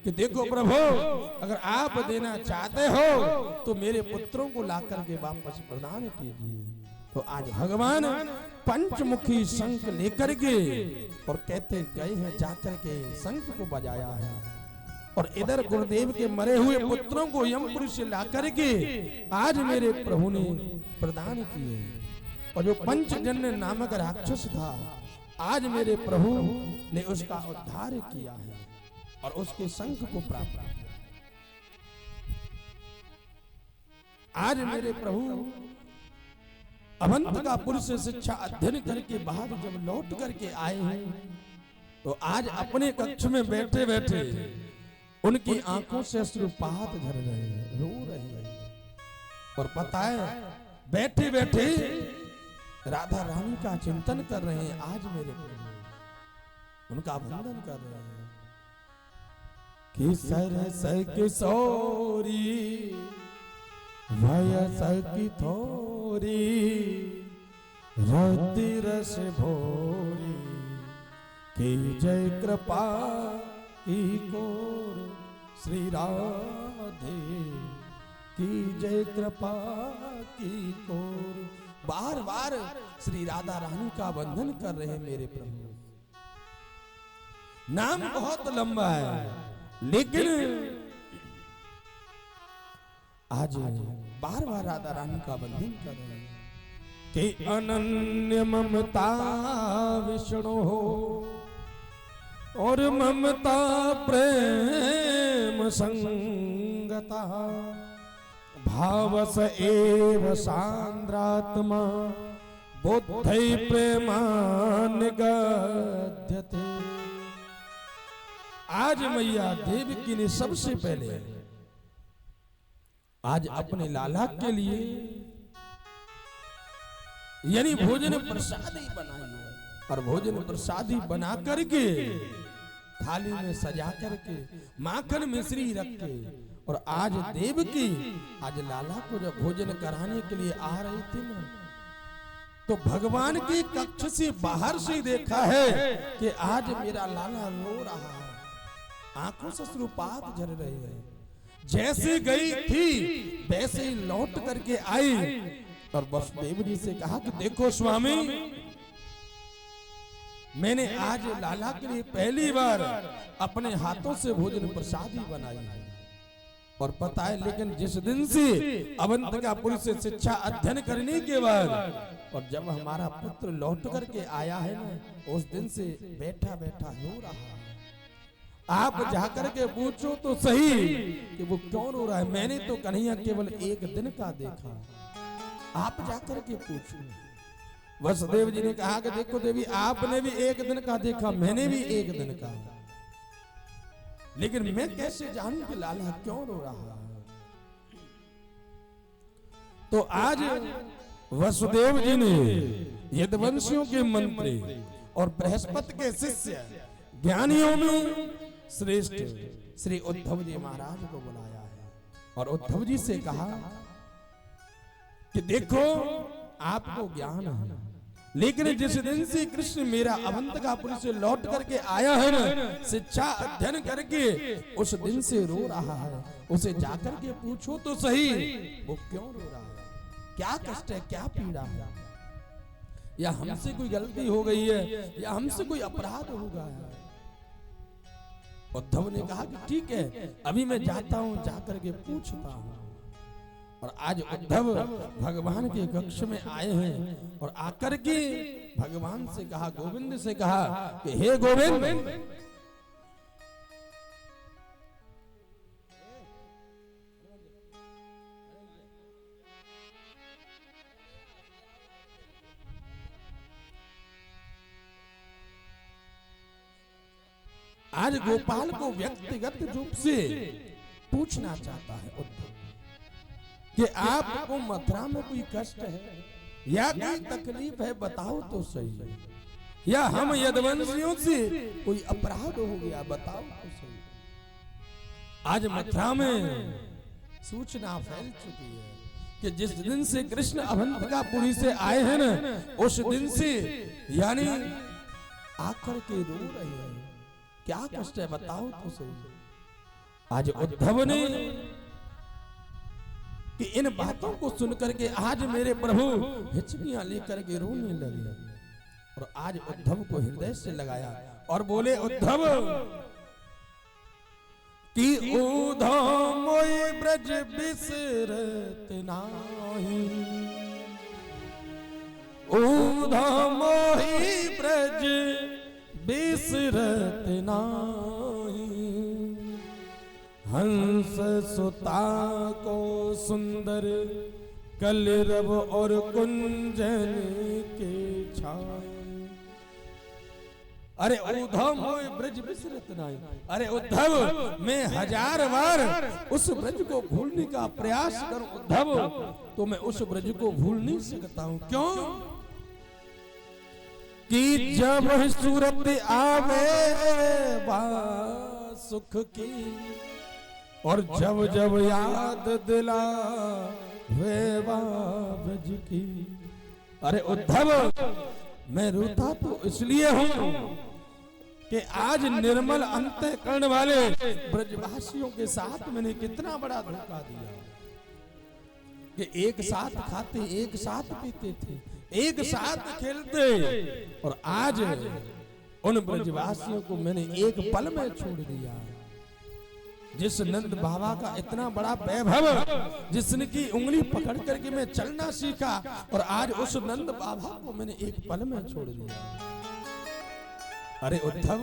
कि देखो प्रभु, अगर आप देना चाहते हो तो मेरे पुत्रों को ला करके वापस प्रदान कीजिए। तो आज भगवान पंचमुखी शंख लेकर के और कहते गए हैं, जाकर के शंख को बजाया है और इधर गुरुदेव के मरे हुए पुत्रों को यमपुरी से ला करके आज मेरे प्रभु ने प्रदान किए। और जो पंचजन्य नामक राक्षस था, आज मेरे प्रभु ने उसका उद्धार किया है और उसके शंख को प्राप्त किया। आज मेरे प्रभु अवंतिकापुर से शिक्षा अध्ययन करके बाहर जब लौट करके आए हैं, तो आज अपने कक्ष में बैठे बैठे उनकी आंखों से अश्रुपात झर रहे हैं, रो रहे हैं। और पता है, बैठे बैठे राधा रानी का चिंतन कर रहे हैं। आज मेरे प्रभु उनका वंदन कर रहे हैं कि सरस किशोरी वयस की थोरी रति रस भोरी की जय कृपा की कोर श्री राधे की जय कृपा की कोर। बार बार श्री राधा रानी का वंदन कर रहे हैं मेरे प्रभु। नाम बहुत लंबा है, लेकिन आज बार बार राधा रानी का वंदन कर रहे हैं कि अनन्य ममता विष्णु हो और ममता प्रेम संगता भावस एव सांद्रात्मा बुद्धि प्रेमान गद्यते। आज मैया देवकी ने सबसे पहले आज अपने लाला के लिए यानी भोजन प्रसादी बनाई है, और भोजन प्रसादी बना करके थाली में सजा करके माखन मिश्री रख के, और आज देवकी आज लाला को जब भोजन कराने के लिए आ रही थी ना, तो भगवान के कक्ष से बाहर से देखा है कि आज मेरा लाला रो रहा है, आंखों से अश्रुपात झर रहे हैं। जैसे गई थी वैसे ही लौट करके आई और वसुदेव जी से कहा कि देखो स्वामी, मैंने आज लाला के लिए पहली बार अपने हाथों से भोजन प्रसादी बनाई है। और पता है, लेकिन जिस दिन से अवंतिकापुर से शिक्षा अध्ययन करने के बाद और जब हमारा पुत्र लौट करके आया है ना, उस दिन से बैठा बैठा रो रहा है। आप जाकर के पूछो तो सही कि वो क्यों रो रहा है। मैंने तो कन्हैया केवल एक दिन का देखा, आप जाकर के पूछो। वसुदेव जी ने कहा कि देखो देवी, आपने भी एक दिन का देखा, मैंने भी एक दिन का, लेकिन मैं कैसे जानूं कि लाला क्यों रो रहा है। तो आज वसुदेव जी ने यदुवंशियों के मंत्री और बृहस्पति के शिष्य ज्ञानियों में श्रेष्ठ श्री उद्धव जी महाराज को बुलाया है और उद्धव जी से कहा कि देखो, आपको ज्ञान है, लेकिन जिस दिन से कृष्ण मेरा अवंतिकापुर से लौट करके आया है ना, शिक्षा अध्ययन करके, उस दिन से रो रहा है। उसे जाकर के पूछो तो सही वो क्यों रो रहा है, क्या कष्ट है, क्या पीड़ा है, या हमसे कोई गलती हो गई है, या हमसे कोई अपराध हो गया है। उद्धव ने कहा कि ठीक है, अभी मैं जाता हूं, जाकर के पूछता हूं। और आज उद्धव भगवान के कक्ष में आए हैं और आकर के भगवान से कहा, गोविंद से कहा कि हे गोविंद, आज गोपाल को व्यक्तिगत रूप से पूछना चाहता है उद्धव कि आपको मथुरा में कोई कष्ट है या कोई तकलीफ है, बताओ तो सही, या हम यदुवंशियों से कोई अपराध हो गया, बताओ तो सही। आज मथुरा में सूचना फैल चुकी है कि जिस दिन से कृष्ण अवंतिकापुरी से आए हैं ना, उस दिन से यानी आकर के रो रहे हैं। क्या कष्ट है बताओ तो सही। आज उद्धव ने कि इन बातों को सुनकर के आज मेरे प्रभु हिचकियां लेकर के रोने लगे, और आज उद्धव को हृदय से लगाया और बोले, उद्धव कि उद्धव मोई ब्रज बिसरत नाही, उद्धव मोई ब्रज बिसरत नाही, हंस सुता को सुंदर कलरव और कुंजन के छाए। अरे उद्धव मोय ब्रज बिसरत नहीं, अरे उद्धव मैं 1000 बार उस ब्रज को भूलने का प्रयास करूं उद्धव, तो मैं उस ब्रज को भूल नहीं सकता हूं। क्यों? कि जब सूरत आवे बा सुख की, और जब जब याद दिला वे ब्रज की। अरे उद्धव मैं रोता तो इसलिए हूं कि आज निर्मल अंतःकरण वाले ब्रजवासियों के साथ मैंने कितना बड़ा धोखा दिया कि एक साथ खाते, एक साथ पीते थे, एक साथ खेलते, और आज उन ब्रजवासियों को मैंने एक पल में छोड़ दिया। जिस नंद बाबा का इतना बड़ा वैभव, जिसने की उंगली पकड़ करके मैं चलना सीखा, और आज उस नंद बाबा को मैंने एक पल में छोड़ दिया। अरे उद्धव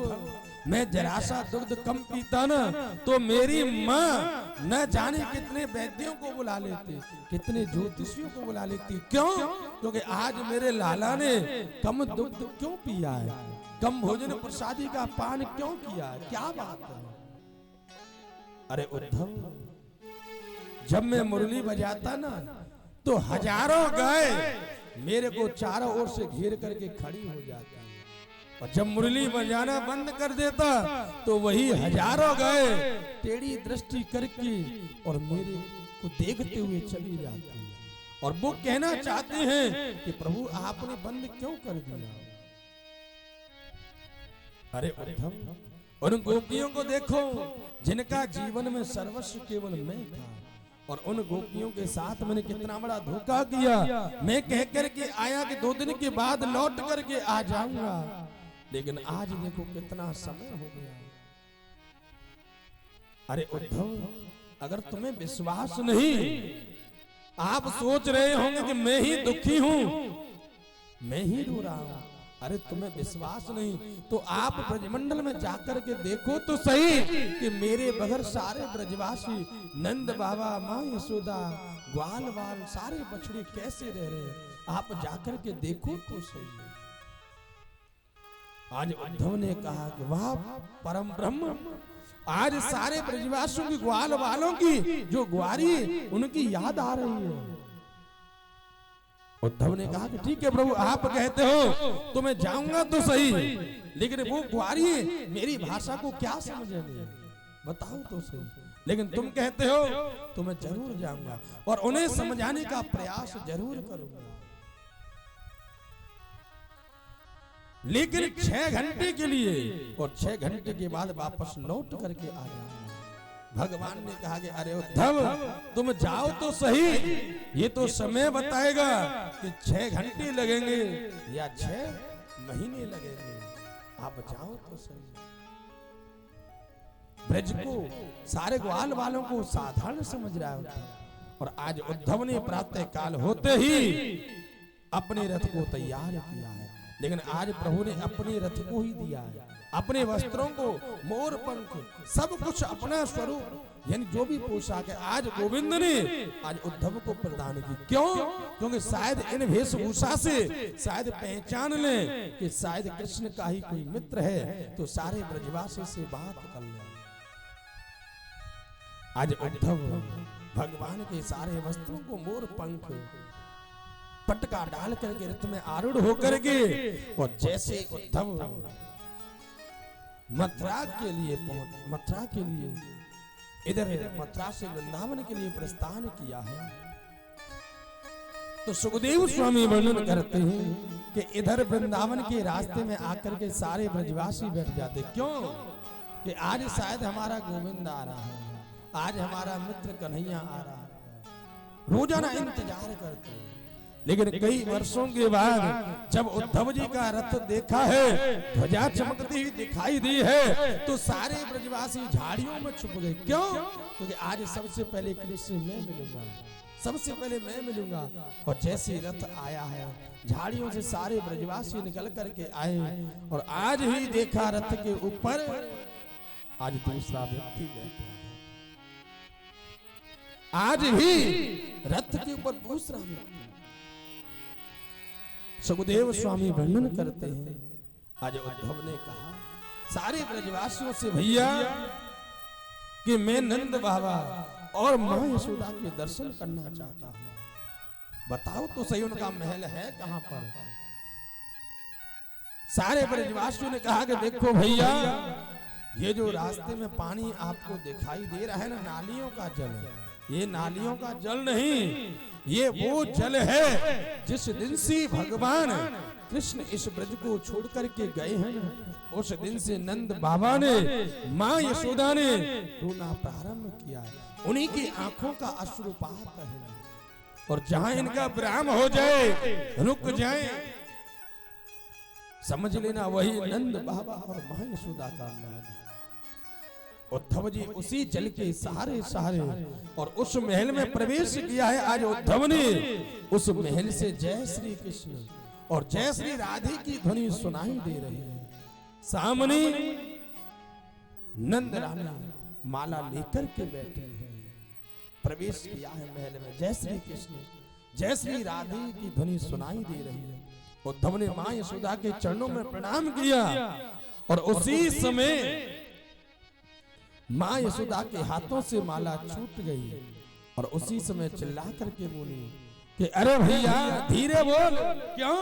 मैं जरा सा दूध कम पीता ना, तो मेरी माँ न जाने कितने वैद्यों को बुला लेती, कितने ज्योतिषियों को बुला लेती। क्यों? क्योंकि आज मेरे लाला ने कम दूध क्यों पिया है, कम भोजन प्रसादी का पान क्यों किया है, क्या बात है। अरे उद्धव जब मैं मुरली बजाता ना, तो हजारों गाय मेरे को चारों ओर से घेर करके खड़ी हो जाती, और जब मुरली बजाना बंद कर देता तो वही हजारों गाय टेढ़ी दृष्टि करके और मेरे को देखते हुए चली जाती, और वो कहना चाहते हैं कि प्रभु आपने बंद क्यों कर दिया। अरे उद्धव उन गोपियों को देखो जिनका जीवन में सर्वस्व केवल मैं था, और उन गोपियों के साथ मैंने कितना बड़ा धोखा किया। मैं कह करके आया कि 2 दिन के बाद लौट करके आ जाऊंगा, लेकिन आज देखो कितना समय हो गया। अरे उद्धव अगर तुम्हें विश्वास नहीं, आप सोच रहे होंगे कि मैं ही दुखी हूं, मैं ही रो रहा हूं। अरे तुम्हें विश्वास नहीं तो आप ब्रजमंडल में जाकर के देखो तो सही कि मेरे बगैर सारे ब्रजवासी, नंद बाबा, माँ यशोदा, ग्वाल वाल सारे बछड़े कैसे रह रहे हैं। आप जाकर के देखो तो सही। आज उद्धव ने कहा कि वाह परम ब्रह्म, आज सारे ब्रजवासियों की, ग्वाल वालों की जो ग्वारी उनकी याद आ रही है। उद्धव ने कहा कि ठीक है प्रभु आप कहते हो तो मैं जाऊंगा तो सही, लेकिन वो ग्वारी मेरी भाषा को क्या समझेंगे बताओ तो सही। लेकिन तुम कहते हो तो मैं जरूर जाऊंगा और उन्हें समझाने का प्रयास जरूर करूंगा, लेकिन 6 घंटे के लिए, और 6 घंटे के बाद वापस लौट करके आ जाऊंगा। भगवान ने कहा कि अरे उद्धव तुम जाओ तो सही, ये तो समय बताएगा कि 6 घंटे लगेंगे या 6 महीने लगेंगे, आप जाओ तो सही। ब्रज को, सारे ग्वाल वालों को साधारण समझ रहा होता, और आज उद्धव ने प्रातः काल होते ही अपने रथ को तैयार किया है। लेकिन आज प्रभु ने अपने रथ को ही दिया है, अपने वस्त्रों को, मोर पंख, सब कुछ अपना स्वरूप यानी जो भी पोशाक है आज गोविंद ने आज उद्धव को प्रदान की। क्यों? क्योंकि शायद इन वेशभूषा से शायद पहचान लें कि शायद कृष्ण का ही कोई मित्र है, तो सारे ब्रजवासी से बात कर लें। आज उद्धव भगवान के सारे वस्त्रों को मोर पंख पटका डाल करके रथ में आरूढ़ होकर के और जैसे उद्धव मथुरा के लिए इधर मथुरा से वृंदावन के लिए प्रस्थान किया है, तो सुखदेव स्वामी वर्णन करते हैं कि इधर वृंदावन के रास्ते में आकर के सारे ब्रजवासी बैठ जाते। क्यों? कि आज शायद हमारा गोविंद आ रहा है, आज हमारा मित्र कन्हैया आ रहा है, रोजाना इंतजार करते हैं। लेकिन कई वर्षों के बाद जब उद्धव जी का रथ देखा है, ध्वजा चमकती हुई दिखाई दी है, तो सारे ब्रजवासी झाड़ियों में छुप गए। क्यों? क्योंकि आज सबसे पहले कृष्ण मैं मिलूंगा, सबसे पहले मैं मिलूंगा। और जैसे रथ आया है, झाड़ियों से सारे ब्रजवासी निकल करके आए और आज ही देखा रथ के ऊपर आज दूसरा व्यक्ति बैठा है। आज ही रथ के ऊपर दूसरा व्यक्ति। सुखदेव स्वामी वर्णन करते हैं, आज उद्धव ने कहा सारे ब्रजवासियों से, भैया कि मैं नंद बाबा और मां यशोदा के दर्शन करना चाहता हूं, बताओ तो सही उनका महल है कहां पर। सारे ब्रजवासियों ने कहा कि देखो भैया, ये जो रास्ते में पानी आपको दिखाई दे रहा है ना, नालियों का जल है। ये नालियों का जल नहीं, ये वो जल है जिस दिन से भगवान कृष्ण इस ब्रज को छोड़ करके गए हैं, उस दिन से नंद बाबा ने, मां यशोदा ने रोना प्रारंभ किया है। उन्हीं की आंखों का अश्रुपात है और जहां इनका विराम हो जाए, रुक जाए, समझ लेना वही नंद बाबा और मां यशोदा का महल है। उद्धव जी उसी जल के सहारे और उस महल में प्रवेश किया है। आज उद्धव ने उस महल से जय श्री कृष्ण और जय श्री राधे की ध्वनि सुनाई दे रही है। सामने नंद रानी माला लेकर के बैठे हैं, प्रवेश किया है महल में। जय श्री कृष्ण जय श्री राधे की ध्वनि सुनाई दे रही है। उद्धव ने मां यशोदा के चरणों में प्रणाम किया और उसी समय मां यशोदा के हाथों से माला छूट गई और उसी समय चिल्ला करके बोली कि अरे भैया धीरे बोल। क्यों?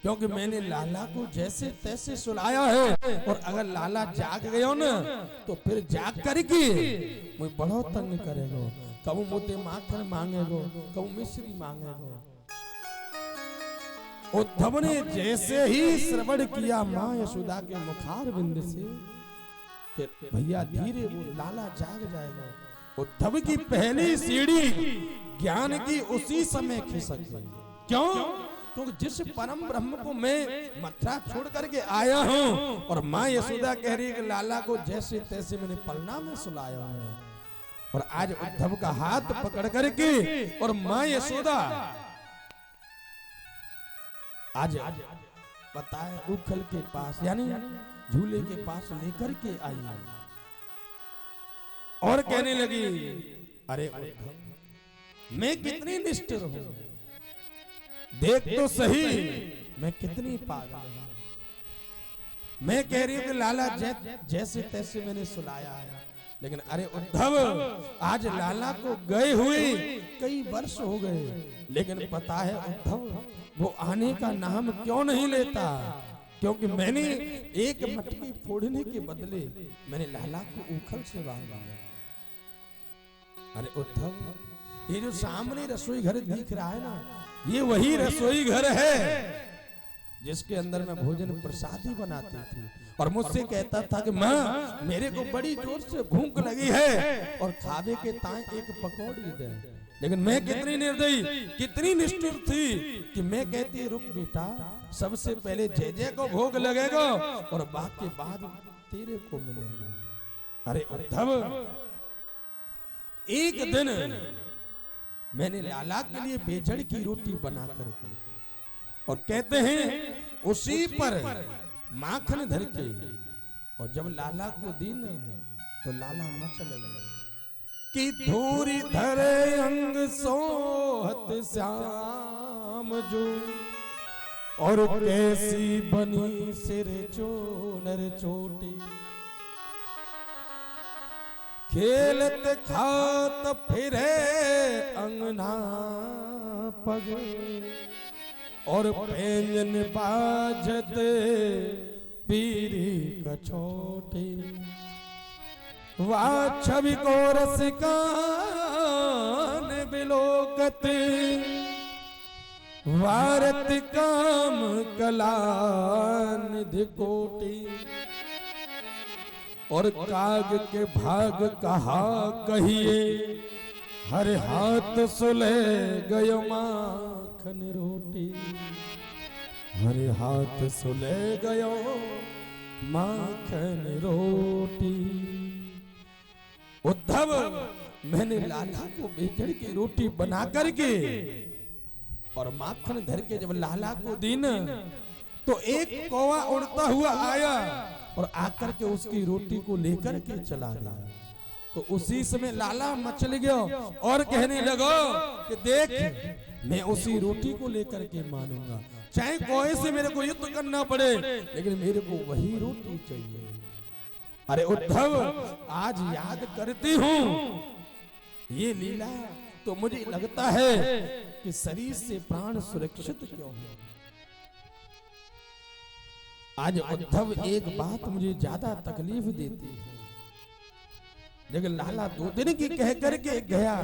क्योंकि मैंने लाला को जैसे तैसे सुलाया है और अगर लाला जाग गयो ना तो फिर जाग करके मुझे बड़ा तंग करेगो, कबू मोते माखन मांगेगो, कबू मिश्री मांगेगो। उद्धव ने जैसे ही श्रवण किया मां यशोदा के मुखार बिंद से, भैया धीरे वो लाला जाग जाएगा, उद्धव की पहली सीढ़ी ज्ञान की उसी समय खिसक गई। क्यों? क्योंकि जिस परम ब्रह्म को मैं मथुरा छोड़ करके आया हूं और मां यशोदा कह रही है कि लाला को जैसे तैसे मैंने पलना में सुलाया है, और आज उद्धव का हाथ पकड़ करके और मां यशोदा आज बताए उखल के पास यानी झूले के पास लेकर के आई है और कहने लगी, अरे उद्धव मैं कितनी निष्ठुर हूं, देख तो सही मैं कितनी पागल हूं। मैं कह रही हूं कि लाला जैसे तैसे मैंने सुलाया है, लेकिन अरे उद्धव आज लाला को गए हुए कई वर्ष हो गए, लेकिन पता है उद्धव वो आने का नाम क्यों नहीं लेता? क्योंकि मैंने एक मटकी फोड़ने के बदले मैंने लाला को उखल से बांध दिया। अरे उद्धव ये जो सामने रसोई घर दिख रहा है ना, ये वही रसोई घर है जिसके अंदर मैं भोजन प्रसादी बनाती थी और मुझसे कहता था कि माँ मेरे को बड़ी जोर से भूख लगी है और खावे के ताए एक पकौड़ी दे। लेकिन मैं कितनी निर्दयी कितनी निष्ठुर थी कि मैं कहती रुक बेटा, सबसे पहले जय जय को भोग लगेगा और बाकी बाद तेरे को मिलेगा। अरे उद्धव एक दिन मैंने लाला के लिए बेजड़ की रोटी बना कर और कहते हैं उसी पर माखन धर के और जब लाला को दी न तो लाला मच लगा कि धूरी धरे अंग सोहत श्याम जो और कैसी बनी सिर चोनर चोटी। खेलत खात फिरे अंगना पग और पेंजन बाजत पीरी कछोटी वाह छवि को रसिकान बिलोकत वारत काम कलान कोटि और काग के भाग कहा कहिए हर हाथ सुले गयो माखन रोटी हर हाथ सुले गयो माखन रोटी। उद्धव मैंने लाला को बेचड़ की रोटी बना करके और माखन धर के जब लाला को दी न तो एक कौवा उड़ता हुआ आया और आकर के उसकी रोटी को लेकर के चला गया। तो उसी समय लाला मचल गया और कहने लगा कि देख मैं उसी रोटी को लेकर के मानूंगा, चाहे कौवे से मेरे को युद्ध करना पड़े लेकिन मेरे को वही रोटी चाहिए। अरे उद्धव आज याद करती हूँ ये लीला तो मुझे लगता है कि शरीर से प्राण सुरक्षित क्यों है। आज उद्धव एक बात मुझे ज्यादा तकलीफ देती है, लेकिन लाला 2 दिन की कह करके गया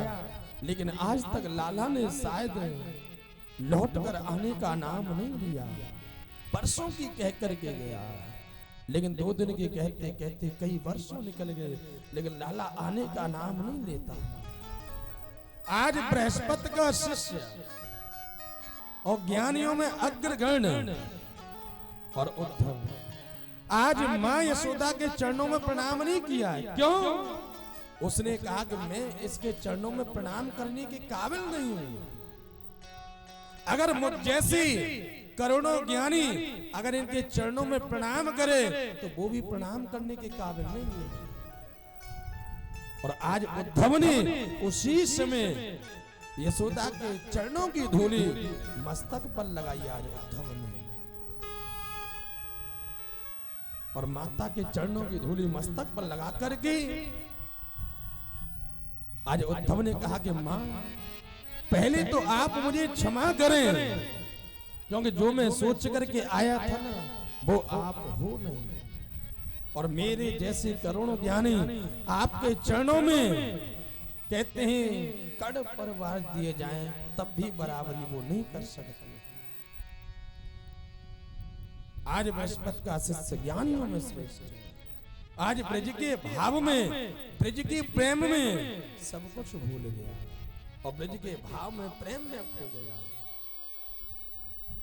लेकिन आज तक लाला ने शायद लौट कर आने का नाम नहीं लिया। परसों की कह करके गया लेकिन 2 दिन के कहते कहते कई वर्षों निकल गए लेकिन लाला आने का नाम नहीं लेता। आज बृहस्पति का शिष्य और ज्ञानियों में अग्रगण्य और उद्धव आज मां यशोदा के चरणों में प्रणाम नहीं किया है। क्यों? उसने कहा कि मैं इसके चरणों में प्रणाम करने के काबिल नहीं हूं। अगर मुझ जैसी करोड़ों ज्ञानी अगर इनके चरणों में प्रणाम करे तो वो भी प्रणाम करने के काबिल नहीं है। और आज उद्धव ने उसी समय यशोदा के चरणों की धूली मस्तक पर लगाई। आज उद्धव ने और माता के चरणों की धूली मस्तक पर लगा करके आज उद्धव ने कहा कि मां पहले तो आप मुझे क्षमा करें क्योंकि जो मैं सोच करके आया था ना वो आप हो नहीं और मेरे जैसे करोड़ों ज्ञानी आपके चरणों में कहते हैं कड़ पर वार दिए जाएं तब भी बराबरी वो नहीं कर सकते। आज बृहस्पति का शिष्य ज्ञानियों में श्रेष्ठ है। आज ब्रज के भाव में ब्रज के प्रेम में सब कुछ भूल गया और ब्रज के भाव में प्रेम में खो गया।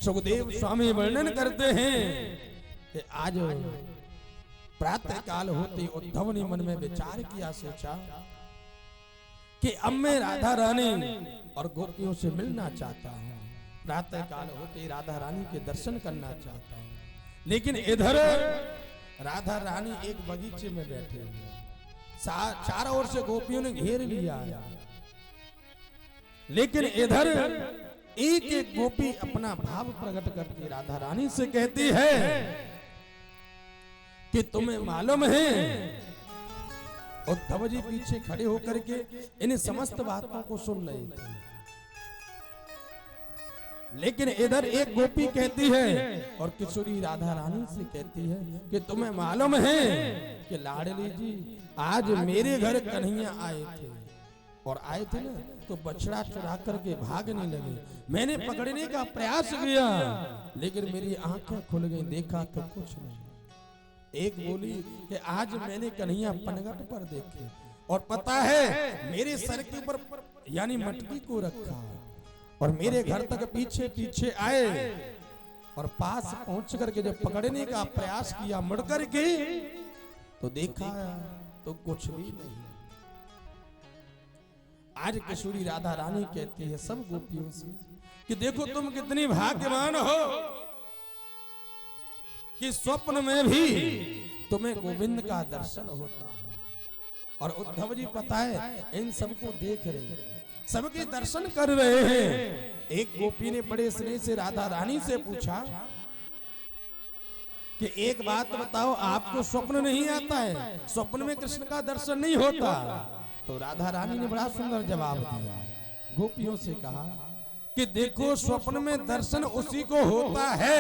सुखदेव स्वामी वर्णन करते हैं कि आज प्रातः काल होते उद्धव ने मन में विचार किया, सोचा कि अब मैं राधा रानी और गोपियों से मिलना चाहता हूँ। प्रातः काल होते राधा रानी के दर्शन करना चाहता हूँ, लेकिन इधर राधा रानी एक बगीचे में बैठे हुए, चारों ओर से गोपियों ने घेर लिया है, लेकिन इधर एक एक गोपी अपना भाव प्रकट करती राधा रानी से कहती है कि तुम्हें मालूम है। उद्धव जी पीछे खड़े होकर के इन समस्त बातों को सुन रहे थे, लेकिन इधर एक गोपी कहती है और किशोरी राधा रानी से कहती है कि तुम्हें मालूम है कि लाडली जी आज मेरे घर कन्हैया आए थे और आए थे ना तो बछड़ा चुरा करके भागने लगे। मैंने पकड़ने का प्रयास किया लेकिन मेरी आंखें खुल गई, देखा तो कुछ नहीं। एक बोली कि आज मैंने कन्हैया पनघट पर देखे और पता है मेरे सर के ऊपर यानी मटकी को रखा और मेरे घर तक पीछे पीछे आए और पास पहुंच करके जब पकड़ने का प्रयास किया मुड़ करके तो देखा तो कुछ भी नहीं। आज किशोरी राधा रानी कहती है सब गोपियों से कि देखो तुम कितनी भाग्यवान हो कि स्वप्न में भी तुम्हें गोविंद का दर्शन होता है। और उद्धव जी पता है इन सबको देख रहे हैं, सबके दर्शन कर रहे हैं। एक गोपी ने बड़े स्नेह से राधा रानी से पूछा कि एक बात बताओ, आपको स्वप्न नहीं आता है, स्वप्न में कृष्ण का दर्शन नहीं होता? तो राधा रानी ने बड़ा सुंदर जवाब दिया, गोपियों से कहा कि देखो, स्वप्न में दर्शन उसी को होता है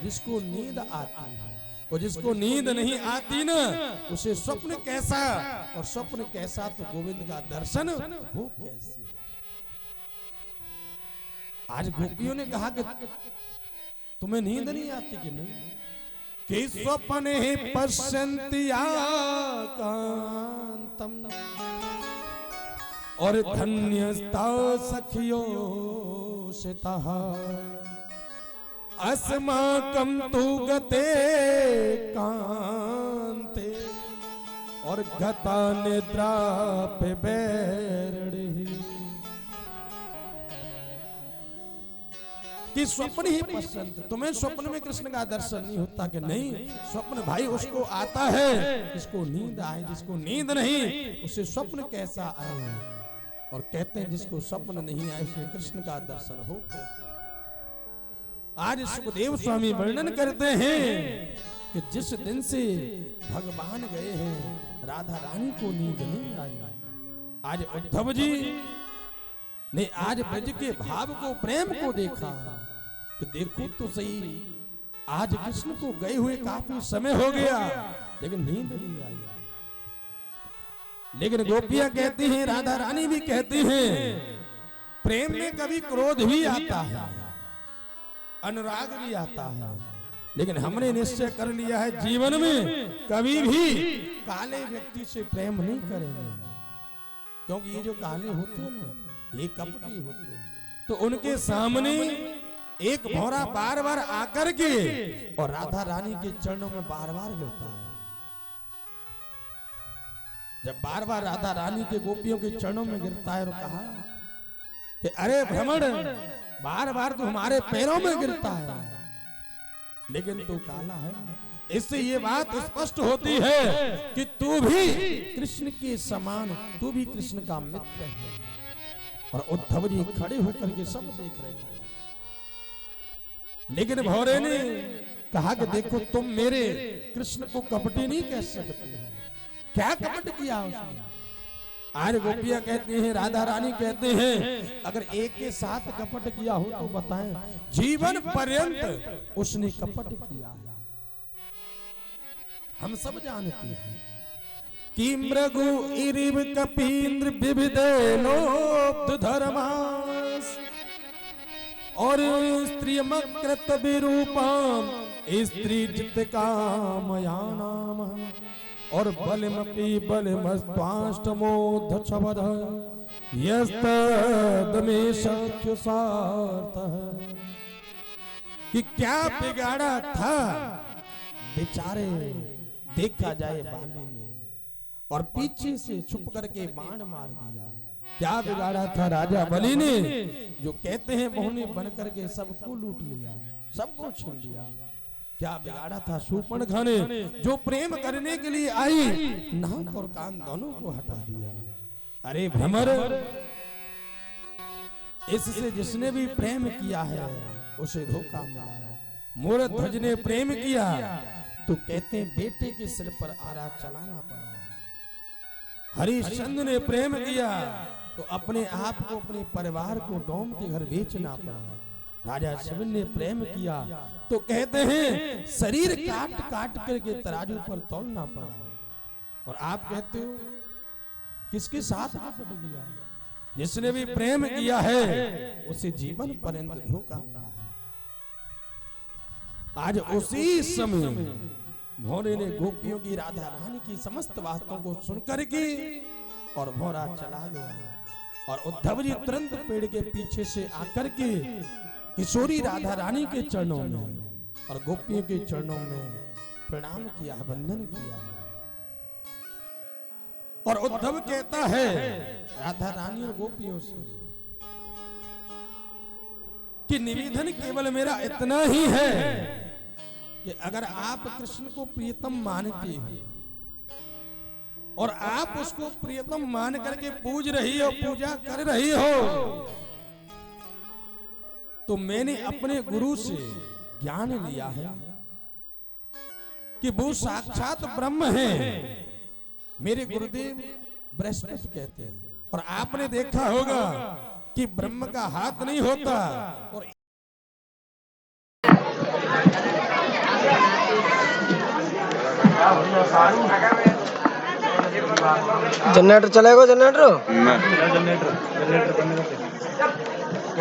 जिसको नींद आती है, और जिसको नींद नहीं आती ना, उसे स्वप्न कैसा, और स्वप्न कैसा तो गोविंद का दर्शन हो कैसे। आज गोपियों ने कहा कि तुम्हें नींद नहीं आती कि नहीं, कि स्वप्न ही पश्यन्ति कांतम और धन्यस्ता सखियो शितः अस्माकं तु गते कांते और गता निद्रा पे बैरड़ी। कि स्वप्न ही पसंद, तुम्हें स्वप्न में कृष्ण का दर्शन नहीं होता कि नहीं? स्वप्न भाई उसको आता है जिसको नींद आए, जिसको नींद नहीं उसे स्वप्न कैसा आए। और कहते हैं जिसको स्वप्न नहीं आए उसे कृष्ण का दर्शन हो कैसे। आज सुखदेव स्वामी वर्णन करते हैं कि जिस दिन से भगवान गए हैं राधा रानी को नींद नहीं आई। आज उद्धव जी ने आज ब्रज के भाव को, प्रेम को देखा कि देखो तो सही, आज कृष्ण को गए हुए काफी समय हो गया लेकिन नींद नहीं आई। लेकिन गोपियां कहती हैं, राधा रानी भी कहती हैं, प्रेम में कभी क्रोध भी आता है, अनुराग भी आता है, लेकिन हमने निश्चय कर लिया है जीवन में कभी भी काले व्यक्ति से प्रेम नहीं करेंगे। क्योंकि ये जो काले होते हैं ना, ये कपटी होते हैं। तो उनके सामने एक भौरा बार बार आकर के और राधा रानी के चरणों में बार बार गिरता है। जब बार बार राधा रानी के गोपियों के चरणों में गिरता है और कहा कि अरे भ्रमण, बार बार तो हमारे पैरों में गिरता है लेकिन तू काला है। इससे ये बात स्पष्ट होती है कि तू भी कृष्ण के समान, तू भी कृष्ण का मित्र है। और उद्धव जी खड़े होकर के सब देख रहे हैं। लेकिन भौरे ने कहा कि देखो, तुम मेरे कृष्ण को कपटी नहीं कह सकते हो। क्या कपट किया उसने? आज गोपियां कहते हैं, राधा रानी कहते हैं, अगर एक के साथ कपट किया हो तो बताएं। जीवन पर्यंत उसने कपट किया है, हम सब जानते हैं कि मृगु इरिव कपींद्र विविधेनोक्त धर्मास और स्त्रियमकृत विरूपम स्त्री जित कामया नाम और बलिमपि बलिमस्त्वाष्टमोध छवद यस्तदमे सख्युसार्थः। कि क्या बिगाड़ा था बेचारे, देखा जाए बाली ने और पीछे से छुप करके बाण मार दिया। क्या बिगाड़ा था राजा बलि ने, जो कहते हैं मोहनी बन करके सबको लूट लिया, सबको छीन लिया। क्या बिगाड़ा था शूर्पणखा ने, जो प्रेम करने के लिए आई नाक और कान दोनों को हटा दिया। अरे भ्रमर, इससे जिसने भी प्रेम किया है उसे धोखा मिला है। मूरध्वज ने प्रेम किया तो कहते हैं बेटे के सिर पर आरा चलाना पड़ा। हरिश्चंद्र ने प्रेम किया तो अपने आप को, अपने परिवार को डोम के घर बेचना पड़ा। राजा शिव ने प्रेम किया तो कहते हैं शरीर काट काट करके तराजू पर तोलना पड़ा। और आप कहते हो किसके साथ कपट किया? जिसने भी प्रेम किया है उसे जीवन पर्यंत धोखा मिला है। आज उसी समय भौरे ने गोपियों की, राधा रानी की समस्त बातों को सुनकर के और भौरा चला गया। और उद्धव जी तुरंत पेड़ के पीछे से आकर के किशोरी राधा रानी के चरणों में और गोपियों के चरणों में प्रणाम किया, वंदन किया। और उद्धव कहता है राधा रानी और गोपियों से कि निवेदन केवल मेरा इतना ही है कि अगर आप कृष्ण को प्रियतम मानते हो और आप उसको प्रियतम मान करके पूज रही हो, पूजा कर रही हो, तो मैंने अपने गुरु से ज्ञान लिया है कि वो साक्षात ब्रह्म है। मेरे गुरुदेव बृहस्पति कहते हैं, और आपने देखा होगा कि ब्रह्म का हाथ नहीं होता। और जनरेटर चलेगा, जनरेटर जनरेटर